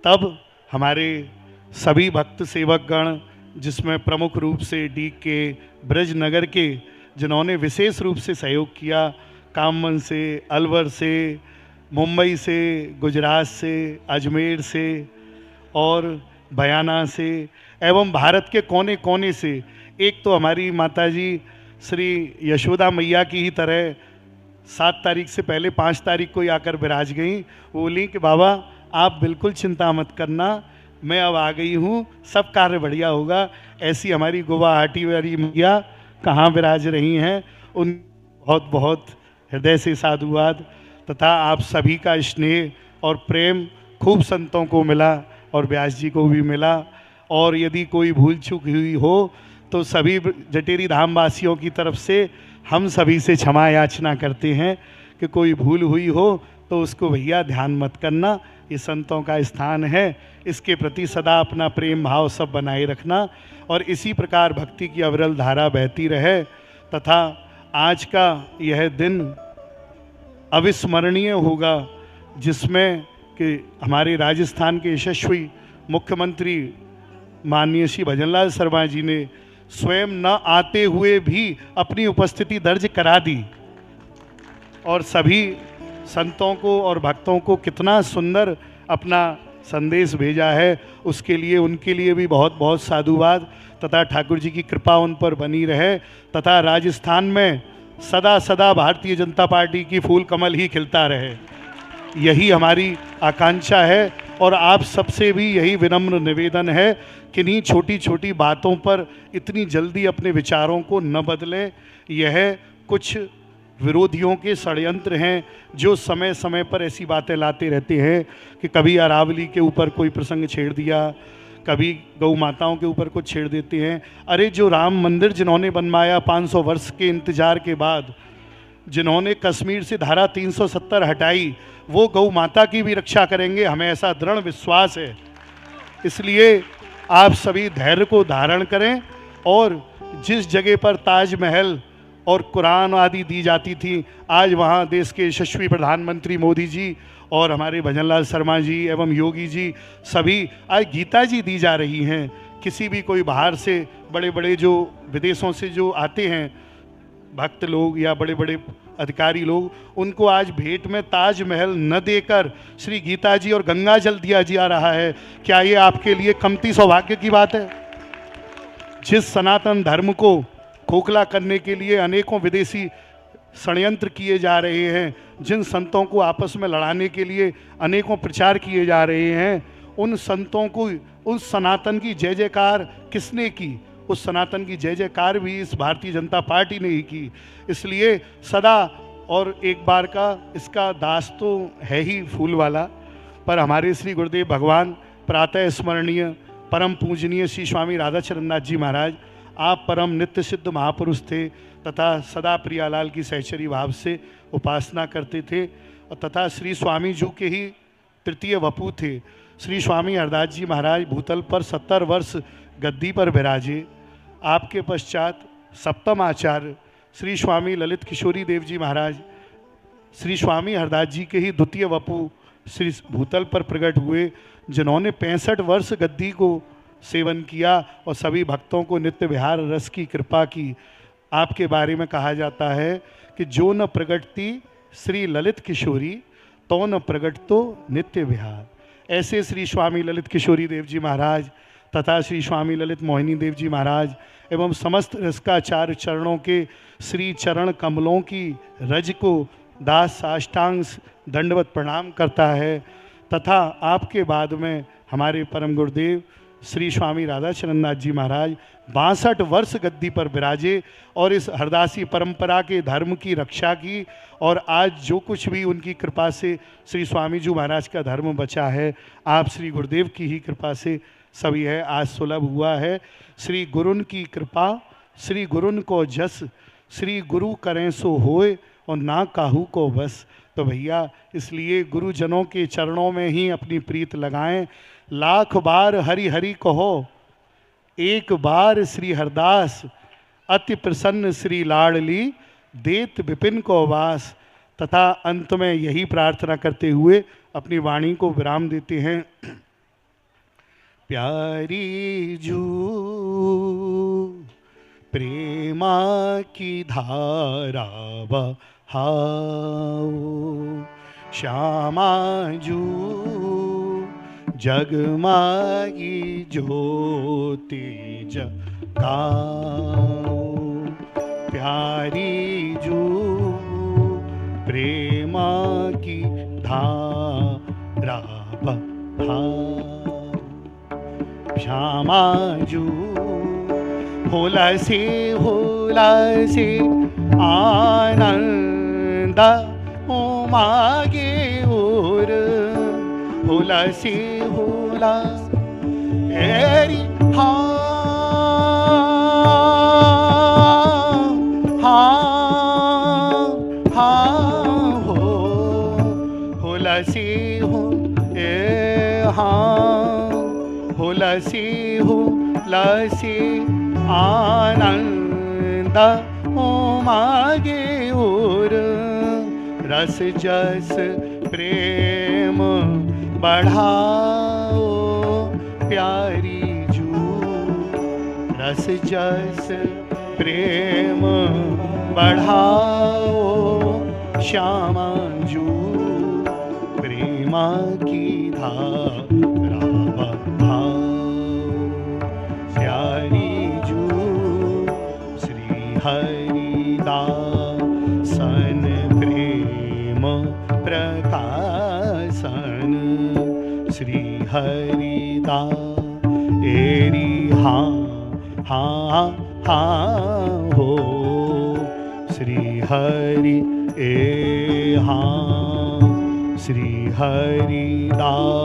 तब हमारे सभी भक्त सेवकगण, जिसमें प्रमुख रूप से DK ब्रजनगर के, जिन्होंने विशेष रूप से सहयोग किया, कामन से, अलवर से, मुंबई से, गुजरात से, अजमेर से और बयाना से एवं भारत के कोने कोने से। एक तो हमारी माताजी श्री यशोदा मैया की ही तरह 7 तारीख से पहले 5 तारीख को ही आकर विराज गई। वो बोली कि बाबा आप बिल्कुल चिंता मत करना, मैं अब आ गई हूँ, सब कार्य बढ़िया होगा। ऐसी हमारी गुवाहाटी वाली मैया कहाँ विराज रही हैं, उन बहुत बहुत हृदय से साधुवाद। तथा आप सभी का स्नेह और प्रेम खूब संतों को मिला और व्यास जी को भी मिला। और यदि कोई भूल चूक हुई हो तो सभी जटेरी धाम वासियों की तरफ से हम सभी से क्षमा याचना करते हैं कि कोई भूल हुई हो तो उसको भैया ध्यान मत करना, ये संतों का स्थान है, इसके प्रति सदा अपना प्रेम भाव सब बनाए रखना और इसी प्रकार भक्ति की अविरल धारा बहती रहे। तथा आज का यह दिन अविस्मरणीय होगा, जिसमें कि हमारे राजस्थान के यशस्वी मुख्यमंत्री माननीय श्री भजनलाल शर्मा जी ने स्वयं न आते हुए भी अपनी उपस्थिति दर्ज करा दी और सभी संतों को और भक्तों को कितना सुंदर अपना संदेश भेजा है, उसके लिए उनके लिए भी बहुत बहुत साधुवाद। तथा ठाकुर जी की कृपा उन पर बनी रहे तथा राजस्थान में सदा सदा भारतीय जनता पार्टी की फूल कमल ही खिलता रहे, यही हमारी आकांक्षा है। और आप सबसे भी यही विनम्र निवेदन है कि इन्हीं छोटी छोटी बातों पर इतनी जल्दी अपने विचारों को न बदलें। यह कुछ विरोधियों के षड्यंत्र हैं जो समय समय पर ऐसी बातें लाते रहते हैं कि कभी अरावली के ऊपर कोई प्रसंग छेड़ दिया, कभी गौ माताओं के ऊपर कुछ छेड़ देते हैं। अरे जो राम मंदिर जिन्होंने बनवाया 500 वर्ष के इंतजार के बाद, जिन्होंने कश्मीर से धारा 370 हटाई, वो गौ माता की भी रक्षा करेंगे, हमें ऐसा दृढ़ विश्वास है। इसलिए आप सभी धैर्य को धारण करें और जिस जगह पर ताजमहल और कुरान आदि दी जाती थी, आज वहाँ देश के यशस्वी प्रधानमंत्री मोदी जी और हमारे भजनलाल शर्मा जी एवं योगी जी सभी आज गीता जी दी जा रही हैं। किसी भी कोई बाहर से बड़े बड़े जो विदेशों से जो आते हैं भक्त लोग या बड़े बड़े अधिकारी लोग, उनको आज भेंट में ताजमहल न देकर श्री गीता जी और गंगा जल दिया जा रहा है। क्या ये आपके लिए कमती सौभाग्य की बात है? जिस सनातन धर्म को खोखला करने के लिए अनेकों विदेशी षड्यंत्र किए जा रहे हैं, जिन संतों को आपस में लड़ाने के लिए अनेकों प्रचार किए जा रहे हैं, उन संतों को, उस सनातन की जय जयकार किसने की? उस सनातन की जय जयकार भी इस भारतीय जनता पार्टी ने ही की। इसलिए सदा, और एक बार का इसका दास तो है ही फूल वाला, पर हमारे श्री गुरुदेव भगवान प्रातः स्मरणीय परम पूजनीय श्री स्वामी राधाचरण नाथ जी महाराज, आप परम नित्य सिद्ध महापुरुष थे तथा सदा प्रियालाल की सहचरी भाव से उपासना करते थे और तथा श्री स्वामी जी के ही तृतीय वपू थे। श्री स्वामी हरदास जी महाराज भूतल पर 70 वर्ष गद्दी पर विराजे। आपके पश्चात सप्तम आचार्य श्री स्वामी ललित किशोरी देव जी महाराज श्री स्वामी हरदास जी के ही द्वितीय वपु श्री भूतल पर प्रकट हुए, जिन्होंने 65 वर्ष गद्दी को सेवन किया और सभी भक्तों को नित्य विहार रस की कृपा की। आपके बारे में कहा जाता है कि जो न प्रगटती श्री ललित किशोरी तो न प्रगट तो नित्य विहार। ऐसे श्री स्वामी ललित किशोरी देव जी महाराज तथा श्री स्वामी ललित मोहिनी देव जी महाराज एवं समस्त रसकाचार्य चरणों के श्री चरण कमलों की रज को दास साष्टांग दंडवत प्रणाम करता है। तथा आपके बाद में हमारे परम गुरुदेव श्री स्वामी राधा चरणदास जी महाराज 62 वर्ष गद्दी पर विराजे और इस हरदासी परंपरा के धर्म की रक्षा की। और आज जो कुछ भी उनकी कृपा से श्री स्वामी जी महाराज का धर्म बचा है, आप श्री गुरुदेव की ही कृपा से सभी है आज सुलभ हुआ है। श्री गुरुन की कृपा, श्री गुरुन को जस, श्री गुरु करें सो होए और ना काहू को बस। तो भैया इसलिए गुरुजनों के चरणों में ही अपनी प्रीत लगाएं। लाख बार हरि हरि कहो, एक बार श्री हरदास, अति प्रसन्न श्री लाडली, देत विपिन को वास। तथा अंत में यही प्रार्थना करते हुए अपनी वाणी को विराम देते हैं। प्यारी जू प्रेमा की धारा बहाओ, श्यामा जू जगमागी ज्योति जगाओ। प्यारी जू प्रेमा की धारा बहाओ, श्यामा जू होला से आनंद उमागे और होला से होला एरी हा हा हा हो होला से हो ए हा होला से होला से आनंद उमागे और रस जस प्रेम बढ़ाओ। प्यारी जू रस जस प्रेम बढ़ाओ, श्यामा जू प्रेमा की धारा बहाओ। प्यारी जू श्री हरिदासन प्रेम प्रकाशन, श्री हरिदा एरी हाँ हाँ हाँ हो, श्री हरि ए हाँ, श्री हरिदासन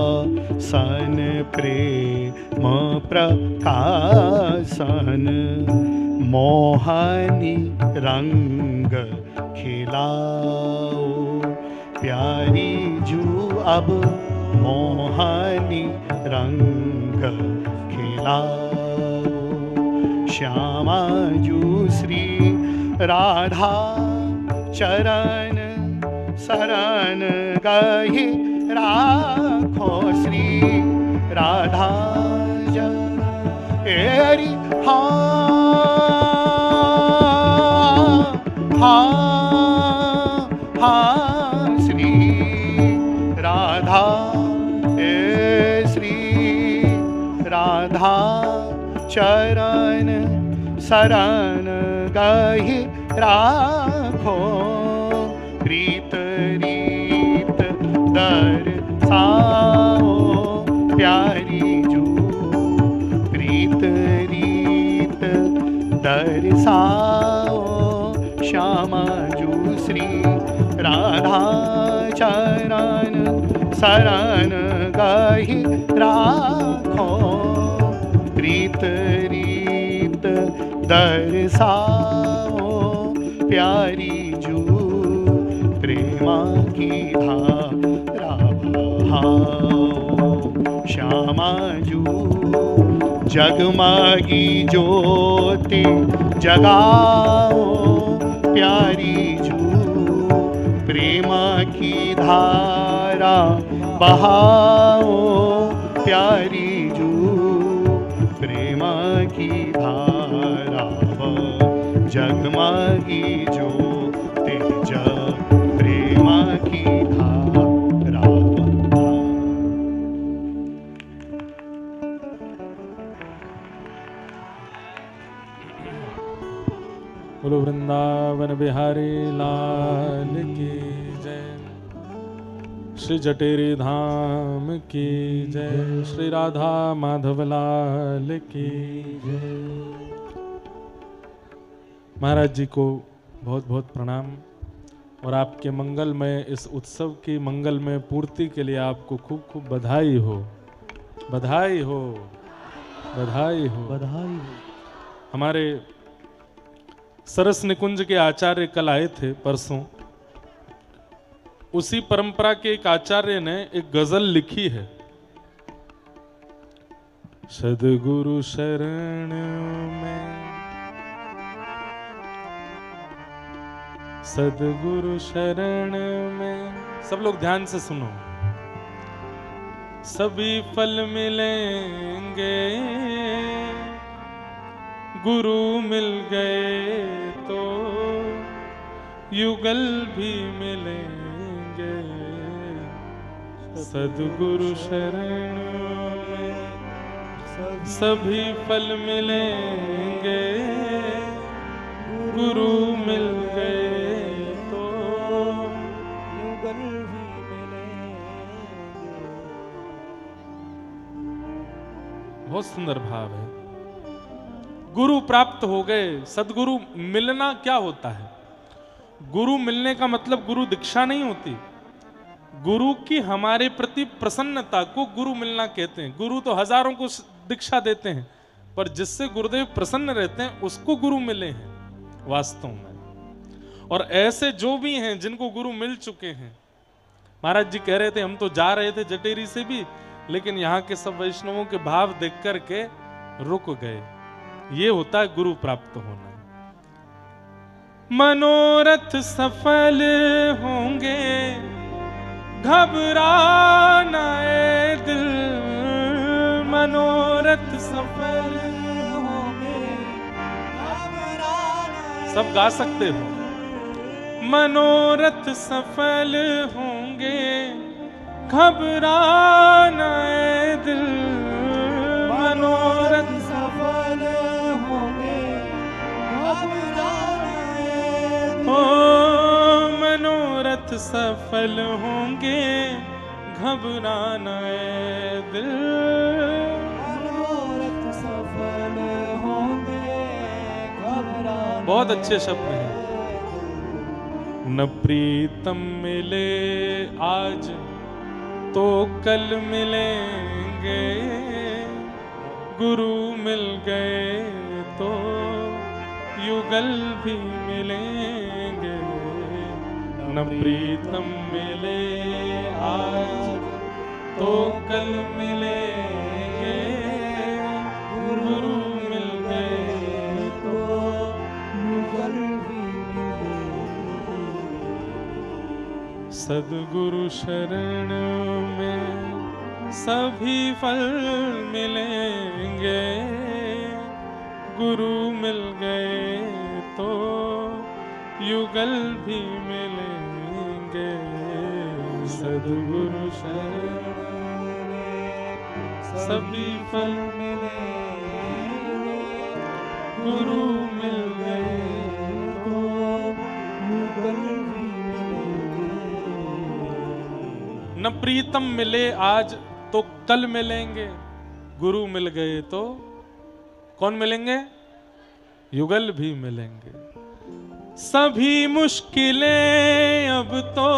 प्रेम प्रकाशन, मोहनी रंग खिलाओ। प्यारी जू अब मोहनी रंग खिलाओ, श्यामा जू श्री राधा चरण शरण गही राखो, श्री राधा जन एरी हा हा हा, श्री राधा ए श्री राधा चरण शरण गही राखो, प्रीत रीत दर्शाओ। प्यारी जू प्रीत रीत दर्शाओ, श्यामा जू श्री राधा चरण शरण गही राखो, प्रीत रीत दर्शाओ। प्यारी जू प्रेमा की धारा बहाओ, श्यामा जू जगमगी ज्योति ज्योति जगाओ प्यारी जू, प्रेम की धारा बहाओ प्यारी जू, प्रेम की धारा जगमगी जो तेज, प्रेम की धारा। बोलो वृंदावन बिहारी लाल की जय, श्री जटेरी धाम की जय, श्री राधा माधव लाल की जय। महाराज जी को बहुत बहुत प्रणाम और आपके मंगलमय इस उत्सव की मंगलमय पूर्ति के लिए आपको खूब खूब बधाई हो, बधाई हो, बधाई हो, बधाई हो। हमारे सरस निकुंज के आचार्य कल आए थे परसों, उसी परंपरा के एक आचार्य ने एक गजल लिखी है, सद्गुरु शरण में, सद्गुरु शरण में। सब लोग ध्यान से सुनो। सभी फल मिलेंगे गुरु मिल गए तो, युगल भी मिलेंगे सद्गुरु शरण में। सभी फल मिलेंगे गुरु मिल गए तो, युगल भी मिलेंगे। बहुत सुंदर भाव है। गुरु प्राप्त हो गए, सदगुरु मिलना क्या होता है? गुरु मिलने का मतलब गुरु दीक्षा नहीं होती। गुरु की हमारे प्रति प्रसन्नता को गुरु मिलना कहते हैं। गुरु तो हजारों को दीक्षा देते हैं, पर जिससे गुरुदेव प्रसन्न रहते हैं उसको गुरु मिले हैं वास्तव में। और ऐसे जो भी हैं जिनको गुरु मिल चुके हैं, महाराज जी कह रहे थे हम तो जा रहे थे जटेरी से भी, लेकिन यहाँ के सब वैष्णवों के भाव देख करके रुक गए। ये होता है गुरु प्राप्त होना। मनोरथ सफल होंगे घबराना ए दिल, मनोरथ सफल होंगे घबराना। सब गा सकते हो। मनोरथ सफल होंगे घबराना ए दिल, मनोरथ सफल होंगे घबराना ए दिल। ओ मनोरथ सफल होंगे घबराना ए दिल, मनोरथ सफल होंगे घबराना। बहुत अच्छे शब्द हैं। न प्रीतम मिले आज तो कल मिलेंगे, गुरु मिल गए तो युगल भी मिलेंगे। न प्रीतम मिले आज तो कल मिलेंगे, गुरु मिल गए तो युगल भी मिलेंगे। सद्गुरु शरण में सभी फल मिलेंगे, गुरु मिल गए तो युगल भी मिलेंगे। सद्गुरु शरण में सभी फल मिलेंगे, गुरु मिल गए तो युगल भी मिलेंगे। न प्रीतम मिले आज तो कल मिलेंगे, गुरु मिल गए तो कौन मिलेंगे? युगल भी मिलेंगे। सभी मुश्किलें अब तो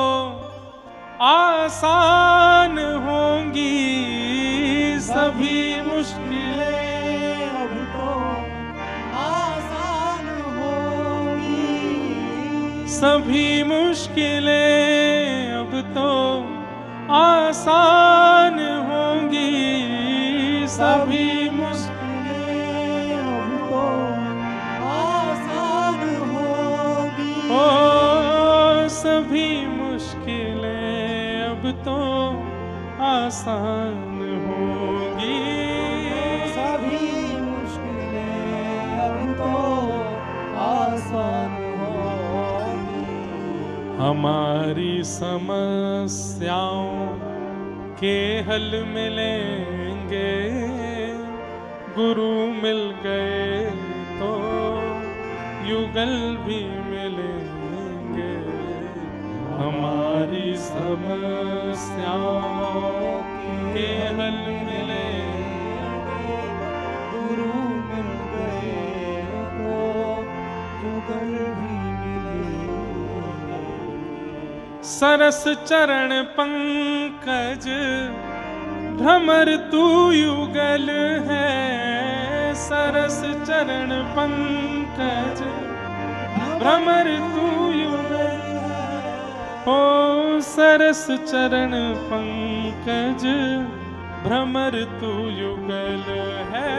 आसान होंगी, सभी मुश्किलें अब तो आसान होंगी, सभी मुश्किलें अब तो आसान होंगी, सभी मुश्किलें अब तो सभी मुश्किलें अब तो आसान होंगी, सभी मुश्किलें अब तो आसान होंगी। हमारी समस्याओं के हल मिलेंगे, गुरु मिल गए तो युगल भी मिलेंगे। हमारी समस्याओं के हल मिलेंगे, गुरु मिल गए तो युगल भी मिलेंगे। सरस चरण पंकज भ्रमर तू युगल है, सरस चरण पंकज भ्रमर तू युगल है। ओ सरस चरण पंकज भ्रमर तू युगल है,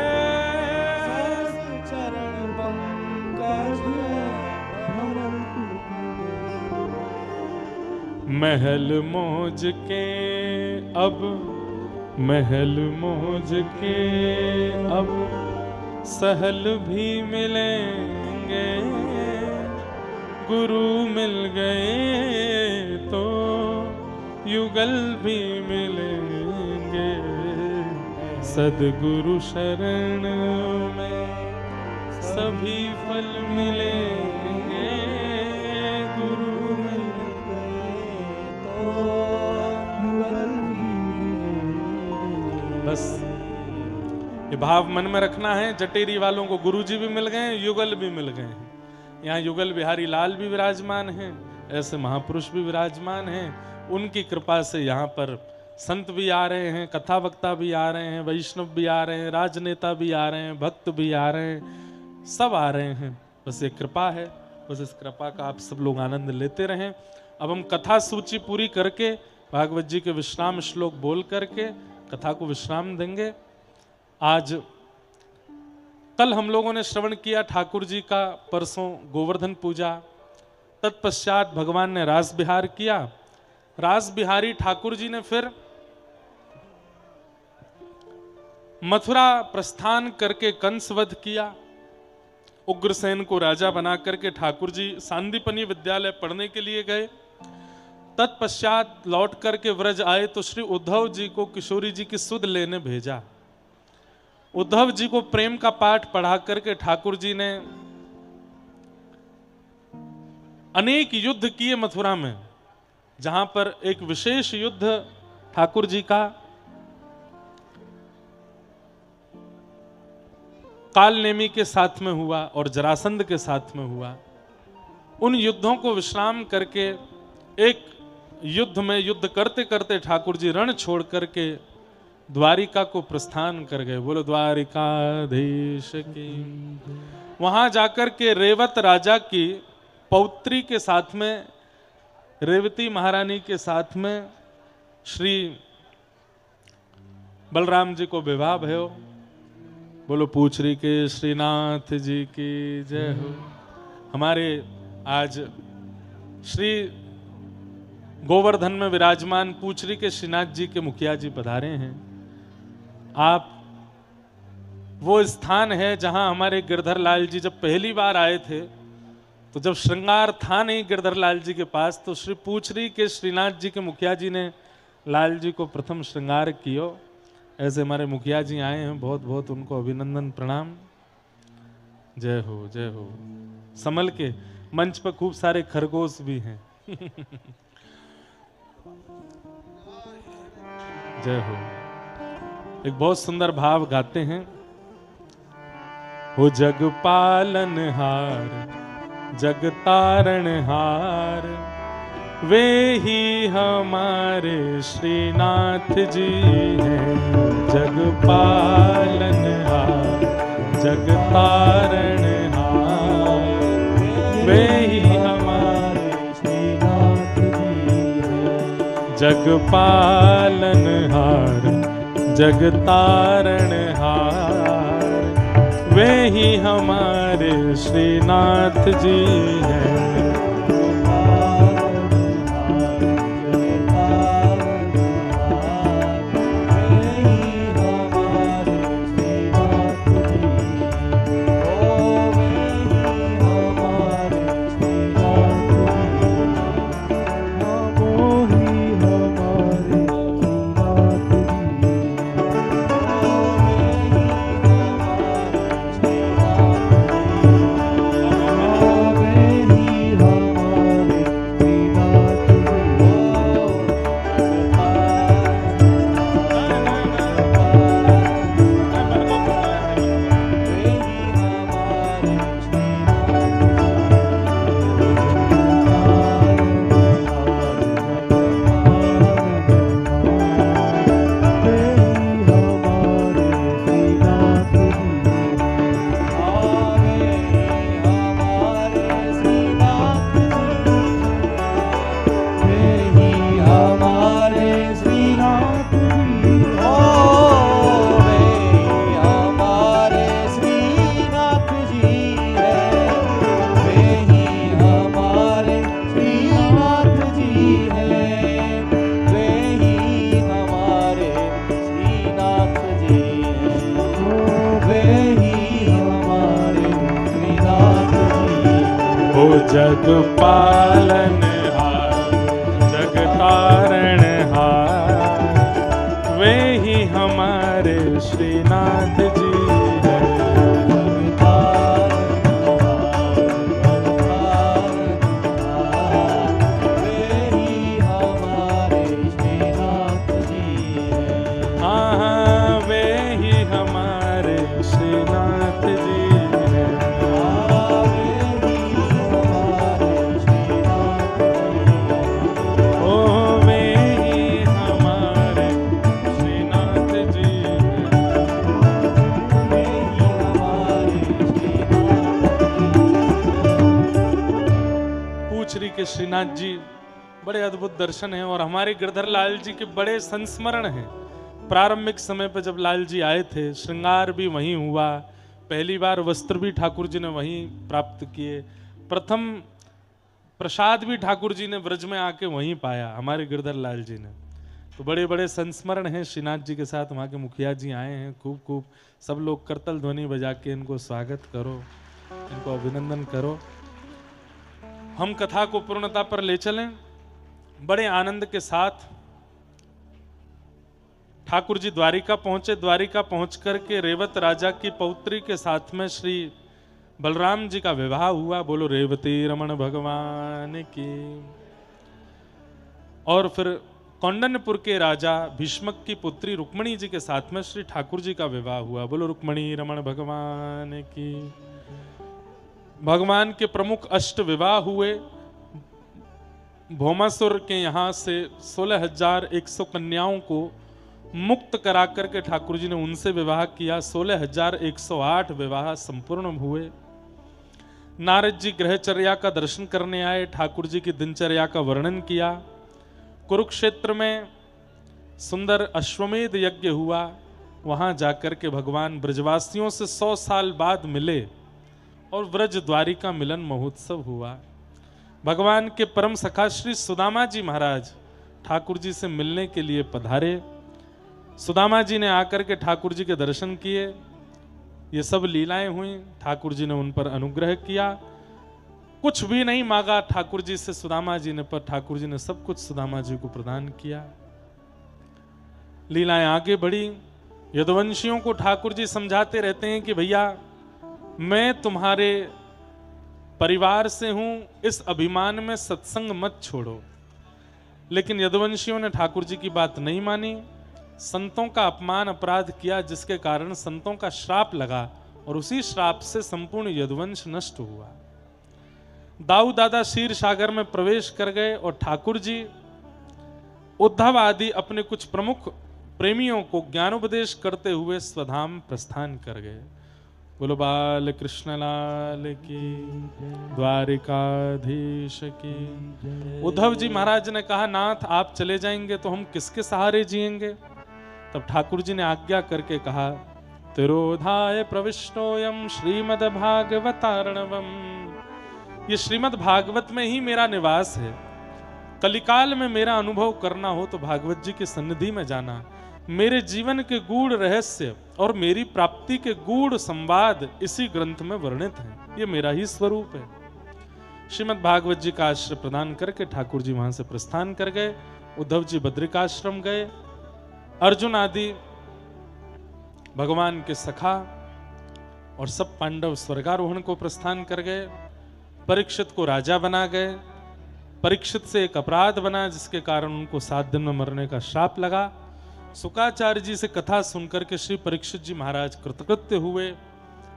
सरस चरण पंकज भ्रमर तू युगल है। महल मौज के अब, महल मौज के अब सहल भी मिलेंगे, गुरु मिल गए तो युगल भी मिलेंगे। सद्गुरु शरण में सभी फल मिलेंगे, गुरु मिल बस ये भाव मन में रखना है। जटेरी वालों को गुरुजी भी मिल गए, युगल भी मिल गए हैं। यहाँ युगल बिहारी लाल भी विराजमान हैं, ऐसे महापुरुष भी विराजमान हैं। उनकी कृपा से यहाँ पर संत भी आ रहे हैं, कथा वक्ता भी आ रहे हैं, वैष्णव भी आ रहे हैं, राजनेता भी आ रहे हैं, भक्त भी आ रहे हैं, सब आ रहे हैं। बस ये कृपा है, बस इस कृपा का आप सब लोग आनंद लेते रहें। अब हम कथा सूची पूरी करके भागवत जी के विश्राम श्लोक बोल करके कथा को विश्राम देंगे। आज कल हम लोगों ने श्रवण किया ठाकुर जी का, परसों गोवर्धन पूजा, तत्पश्चात भगवान ने रास बिहार किया। रास बिहारी ठाकुर जी ने फिर मथुरा प्रस्थान करके कंसवध किया। उग्रसेन को राजा बना करके ठाकुर जी सांदीपनी विद्यालय पढ़ने के लिए गए। तत्पश्चात लौट करके व्रज आए तो श्री उद्धव जी को किशोरी जी की सुध लेने भेजा। उद्धव जी को प्रेम का पाठ पढ़ा करके ठाकुर जी ने अनेक युद्ध किए मथुरा में, जहां पर एक विशेष युद्ध ठाकुर जी का कालनेमी के साथ में हुआ और जरासंध के साथ में हुआ। उन युद्धों को विश्राम करके एक युद्ध में युद्ध करते करते ठाकुर जी रण छोड़ करके द्वारिका को प्रस्थान कर गए। बोलो द्वारिकाधीश की। वहां जाकर के रेवत राजा की पौत्री के साथ में, रेवती महारानी के साथ में श्री बलराम जी को विवाह भयो। बोलो पूछरी के श्रीनाथ जी की जय हो। हमारे आज श्री गोवर्धन में विराजमान पूछरी के श्रीनाथ जी के मुखिया जी पधारे हैं। आप वो स्थान है जहां हमारे गिरधर लाल जी जब पहली बार आए थे, तो जब श्रृंगार था नहीं गिरधर लाल जी के पास, तो श्री पूछरी के श्रीनाथ जी के मुखिया जी ने लाल जी को प्रथम श्रृंगार कियो। ऐसे हमारे मुखिया जी आए हैं, बहुत बहुत उनको अभिनंदन प्रणाम। जय हो जय हो। संभल के, मंच पर खूब सारे खरगोश भी हैं। जय हो। एक बहुत सुंदर भाव गाते हैं। हो जग पालन हार, जग तारण हार, वे ही हमारे श्रीनाथ जी हैं। जग पालन हार, जग तारण हार, वे ही हमारे श्रीनाथ जी हैं। जग पालन हार, जग तारण हार, वे ही हमारे श्रीनाथ जी हैं। जग पालनहार, जग तारणहार, वे ही हमारे श्रीनाथ जी है। हाँ, वे ही हमारे श्रीनाथ जी हैं। ओ वे ही हमारे श्रीनाथ जी हैं। पूछ रही के श्रीनाथ जी बड़े अद्भुत दर्शन हैं और हमारे गिरधर लाल जी के बड़े संस्मरण हैं। प्रारंभिक समय पर जब लाल जी आए थे, श्रृंगार भी वहीं हुआ, पहली बार वस्त्र भी ठाकुर जी ने वहीं प्राप्त किए, प्रथम प्रसाद भी ठाकुर जी ने ब्रज में आके वहीं पाया हमारे गिरधर लाल जी ने। तो बड़े बड़े संस्मरण हैं श्रीनाथ जी के साथ। वहाँ के मुखिया जी आए हैं, खूब खूब सब लोग करतल ध्वनि बजा के इनको स्वागत करो, इनको अभिनंदन करो। हम कथा को पूर्णता पर ले चलें। बड़े आनंद के साथ ठाकुर जी द्वारिका पहुंचे। द्वारिका पहुंच करके रेवत राजा की पौत्री के साथ में श्री बलराम जी का विवाह हुआ। बोलो रेवती रमण भगवान की। और फिर कौंडन्यपुर के राजा भीष्मक की पुत्री रुक्मणी जी के साथ में श्री ठाकुर जी का विवाह हुआ। बोलो रुक्मणी रमण भगवान की। भगवान के प्रमुख अष्ट विवाह हुए। भौमासुर के यहाँ से 16,100 कन्याओं को मुक्त करा करके ठाकुर जी ने उनसे विवाह किया। 16,108 विवाह संपूर्ण हुए। नारद जी ग्रहचर्या का दर्शन करने आए, ठाकुर जी की दिनचर्या का वर्णन किया। कुरुक्षेत्र में सुंदर अश्वमेध यज्ञ हुआ। वहां जाकर के भगवान ब्रजवासियों से 100 साल बाद मिले और ब्रज द्वारिका मिलन महोत्सव हुआ। भगवान के परम सखा श्री सुदामा जी महाराज ठाकुर जी से मिलने के लिए पधारे। सुदामा जी ने आकर के ठाकुर जी के दर्शन किए। ये सब लीलाएं हुई, ठाकुर जी ने उन पर अनुग्रह किया। कुछ भी नहीं मांगा ठाकुर जी से सुदामा जी ने, पर ठाकुर जी ने सब कुछ सुदामा जी को प्रदान किया। लीलाएं आगे बढ़ी। यदुवंशियों को ठाकुर जी समझाते रहते हैं कि भैया मैं तुम्हारे परिवार से हूं, इस अभिमान में सत्संग मत छोड़ो। लेकिन यदुवंशियों ने ठाकुर जी की बात नहीं मानी, संतों का अपमान अपराध किया, जिसके कारण संतों का श्राप लगा और उसी श्राप से संपूर्ण यदुवंश नष्ट हुआ। दाऊ दादा क्षीर सागर में प्रवेश कर गए और ठाकुर जी उद्धव आदि अपने कुछ प्रमुख प्रेमियों को ज्ञानोपदेश करते हुए स्वधाम प्रस्थान कर गए। बोलो बाल कृष्ण लाल की, द्वारिकाधीश की। उद्धव जी महाराज ने कहा नाथ आप चले जाएंगे तो हम किसके सहारे जिएंगे। तब ठाकुर जी ने आज्ञा करके कहा तिरोधाय प्रविष्टोयम श्रीमद् भागवतार्णवम। ये श्रीमद् भागवत में ही मेरा निवास है। कलिकाल में मेरा अनुभव करना हो तो भागवत जी की सन्निधि में जाना। मेरे जीवन के गूढ़ रहस्य और मेरी प्राप्ति के गूढ़ संवाद इसी ग्रंथ में वर्णित हैं। ये मेरा ही स्वरूप है। श्रीमद् भागवत जी का आश्रय प्रदान करके ठाकुर जी वहां से प्रस्थान कर गए। उद्धव जी बद्रिकाश्रम गए। अर्जुन आदि भगवान के सखा और सब पांडव स्वर्गारोहण को प्रस्थान कर गए। परीक्षित को राजा बना गए। परीक्षित से एक अपराध बना जिसके कारण उनको 7 दिन में मरने का श्राप लगा। शुकाचार्य जी से कथा सुनकर के श्री परीक्षित जी महाराज कृतकृत्य हुए।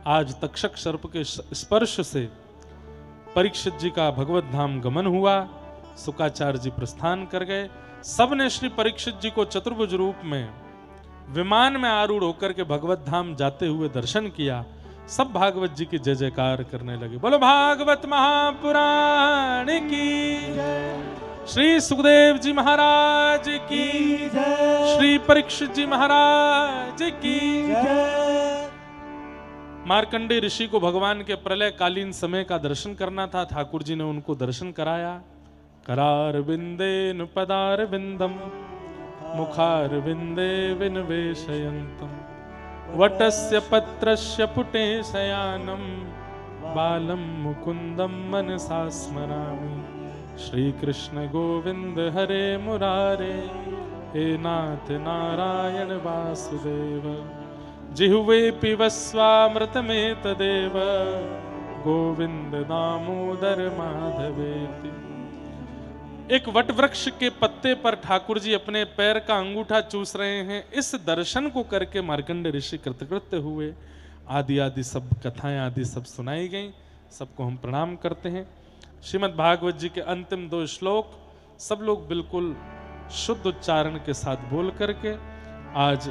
आज तक्षक सर्प के स्पर्श से परीक्षित जी का भगवत धाम गमन हुआ। शुकाचार्य जी प्रस्थान कर गए। सबने श्री परीक्षित जी को चतुर्भुज रूप में विमान में आरूढ़ होकर के भगवत धाम जाते हुए दर्शन किया। सब भागवत जी की जय जयकार करने लगे। बोलो भागवत महापुराण की, श्री सुखदेव जी महाराज की, श्री परीक्षित जी महाराज की। मार्कंडेय ऋषि को भगवान के प्रलय कालीन समय का दर्शन करना था। ठाकुर जी ने उनको दर्शन कराया। करार बिंदेन पदार बिंदम मुखार बिंदे विनवेशयन्तम वटस्य पत्रस्य पुटे शयानम बालं मुकुन्दं मनसा स्मरामि। श्रीकृष्ण गोविन्द हरे मुरारे, हे नाथ नारायण वासुदेव। जिह्वे पिबस्वामृतमेतदेव, गोविंद दामोदर माधवेति। एक वट वृक्ष के पत्ते पर ठाकुर जी अपने पैर का अंगूठा चूस रहे हैं। इस दर्शन को करके मार्कंडेय ऋषि कृतकृत्य हुए। आदि आदि सब कथाएं आदि सब सुनाई गई। सबको हम प्रणाम करते हैं। श्रीमद् भागवत जी के अंतिम 2 श्लोक सब लोग बिल्कुल शुद्ध उच्चारण के साथ बोल करके आज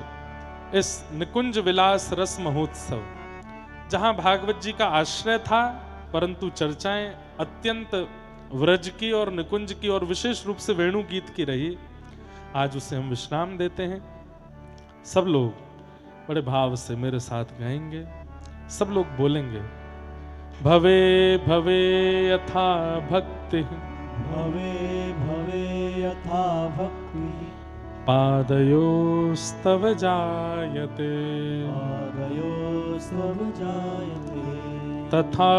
इस निकुंज विलास रस महोत्सव, जहां भागवत जी का आश्रय था परंतु चर्चाएं अत्यंत व्रज की और निकुंज की और विशेष रूप से वेणु गीत की रही, आज उसे हम विश्राम देते हैं। सब लोग बड़े भाव से मेरे साथ गाएंगे। सब लोग बोलेंगे, भवे भवे यथा भक्ति, भवे भवे यथा भक्ति, पादयोस्तव जायते, पादयोस्तव जायते, तथा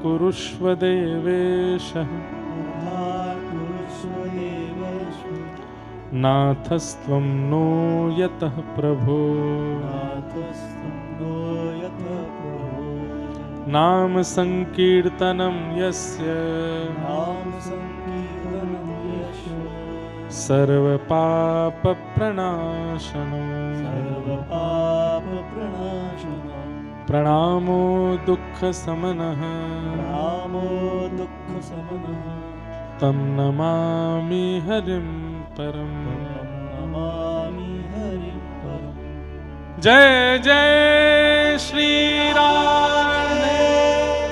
कुरुष्व देवेश, तथा कुरुष्व देवेश, नाथस्त्वं नो यतः प्रभो, नाथस्त्वं नो यतः प्रभो, नाम संकीर्तनं यस्य, नाम संकीर्तनं यस्य, सर्वपाप प्रणाशनो, सर्वपाप प्रणाशनो, प्रणामो दुःख समनः, प्रणामो दुःख समनः, तं नमामि हरिं परम्। नमामि हरिं परम्। जय जय श्री राम,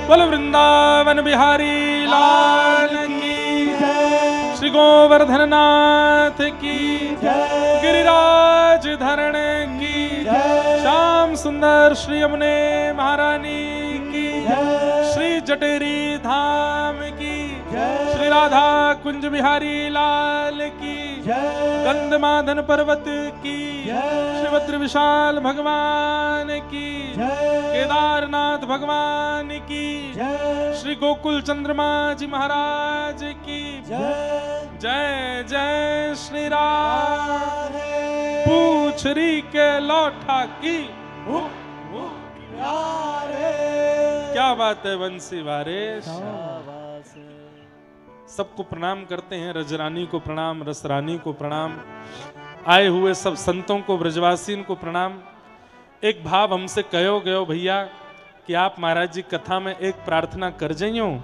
बोलो वृंदावन बिहारी लाल की जय, श्री गोवर्धन नाथ की जय, गिरिराज धरण की जय, श्याम सुंदर श्री यमुने महारानी की जय, श्री जटेरी धाम की जय, श्री राधा कुंज बिहारी लाल की जय, गंधमादन पर्वत की जय, श्री भद्र विशाल भगवान की जय, केदारनाथ भगवान की जय, श्री गोकुल चंद्रमा जी महाराज की जय, जय जय श्री राम। राधे पूछरी के लौठा की प्यारे, क्या बात है बंसी वारिश। शाबाश। सबको प्रणाम करते हैं। रजरानी को प्रणाम, रसरानी को प्रणाम, आए हुए सब संतों को, ब्रजवासीन को प्रणाम। एक भाव हमसे कहो गयो भैया कि आप महाराज जी कथा में एक प्रार्थना कर जाइयो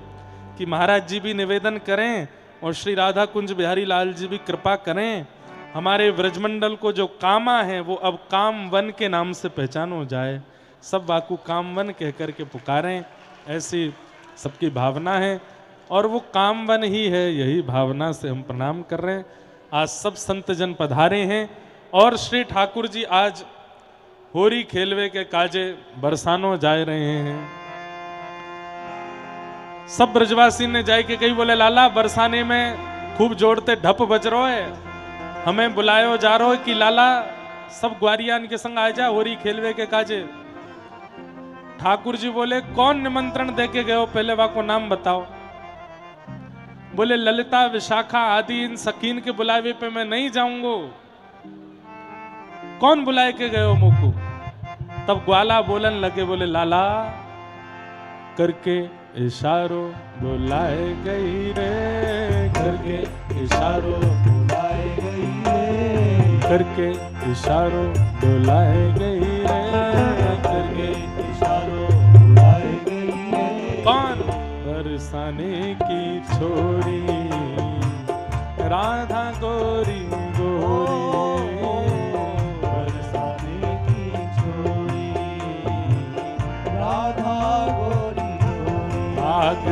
कि महाराज जी भी निवेदन करें और श्री राधा कुंज बिहारी लाल जी भी कृपा करें, हमारे ब्रजमंडल को जो कामा है वो अब काम वन के नाम से पहचानो जाए। सब बाकू काम वन कह करके पुकारें, ऐसी सबकी भावना है और वो काम वन ही है। यही भावना से हम प्रणाम कर रहे हैं। आज सब संत जन पधारे हैं और श्री ठाकुर जी आज होरी खेलवे के काजे बरसानो जाए रहे हैं। सब ब्रजवासी ने जाए के कही बोले लाला बरसाने में खूब जोड़ते ढप बज रो है, हमें बुलायो जा रो है कि लाला सब ग्वारियान के संग आ जा होरी खेलवे के काजे। ठाकुर जी बोले कौन निमंत्रण दे के गए हो, पहले वा को नाम बताओ। बोले ललिता विशाखा आदि इन सकीन के बुलावे पे मैं नहीं जाऊंगा। कौन बुलाए के गए हो मुझको? तब ग्वाला बोलन लगे, बोले लाला करके इशारों बुलाए गई रे, करके इशारों बुलाए गई रे, करके इशारों बुलाए गई रे, करके इशारों बुलाए गई रे। कौन? बरसाने की छोरी राधा गोरी गोरी, बरसाने की छोरी राधा गोरी गोरी। आग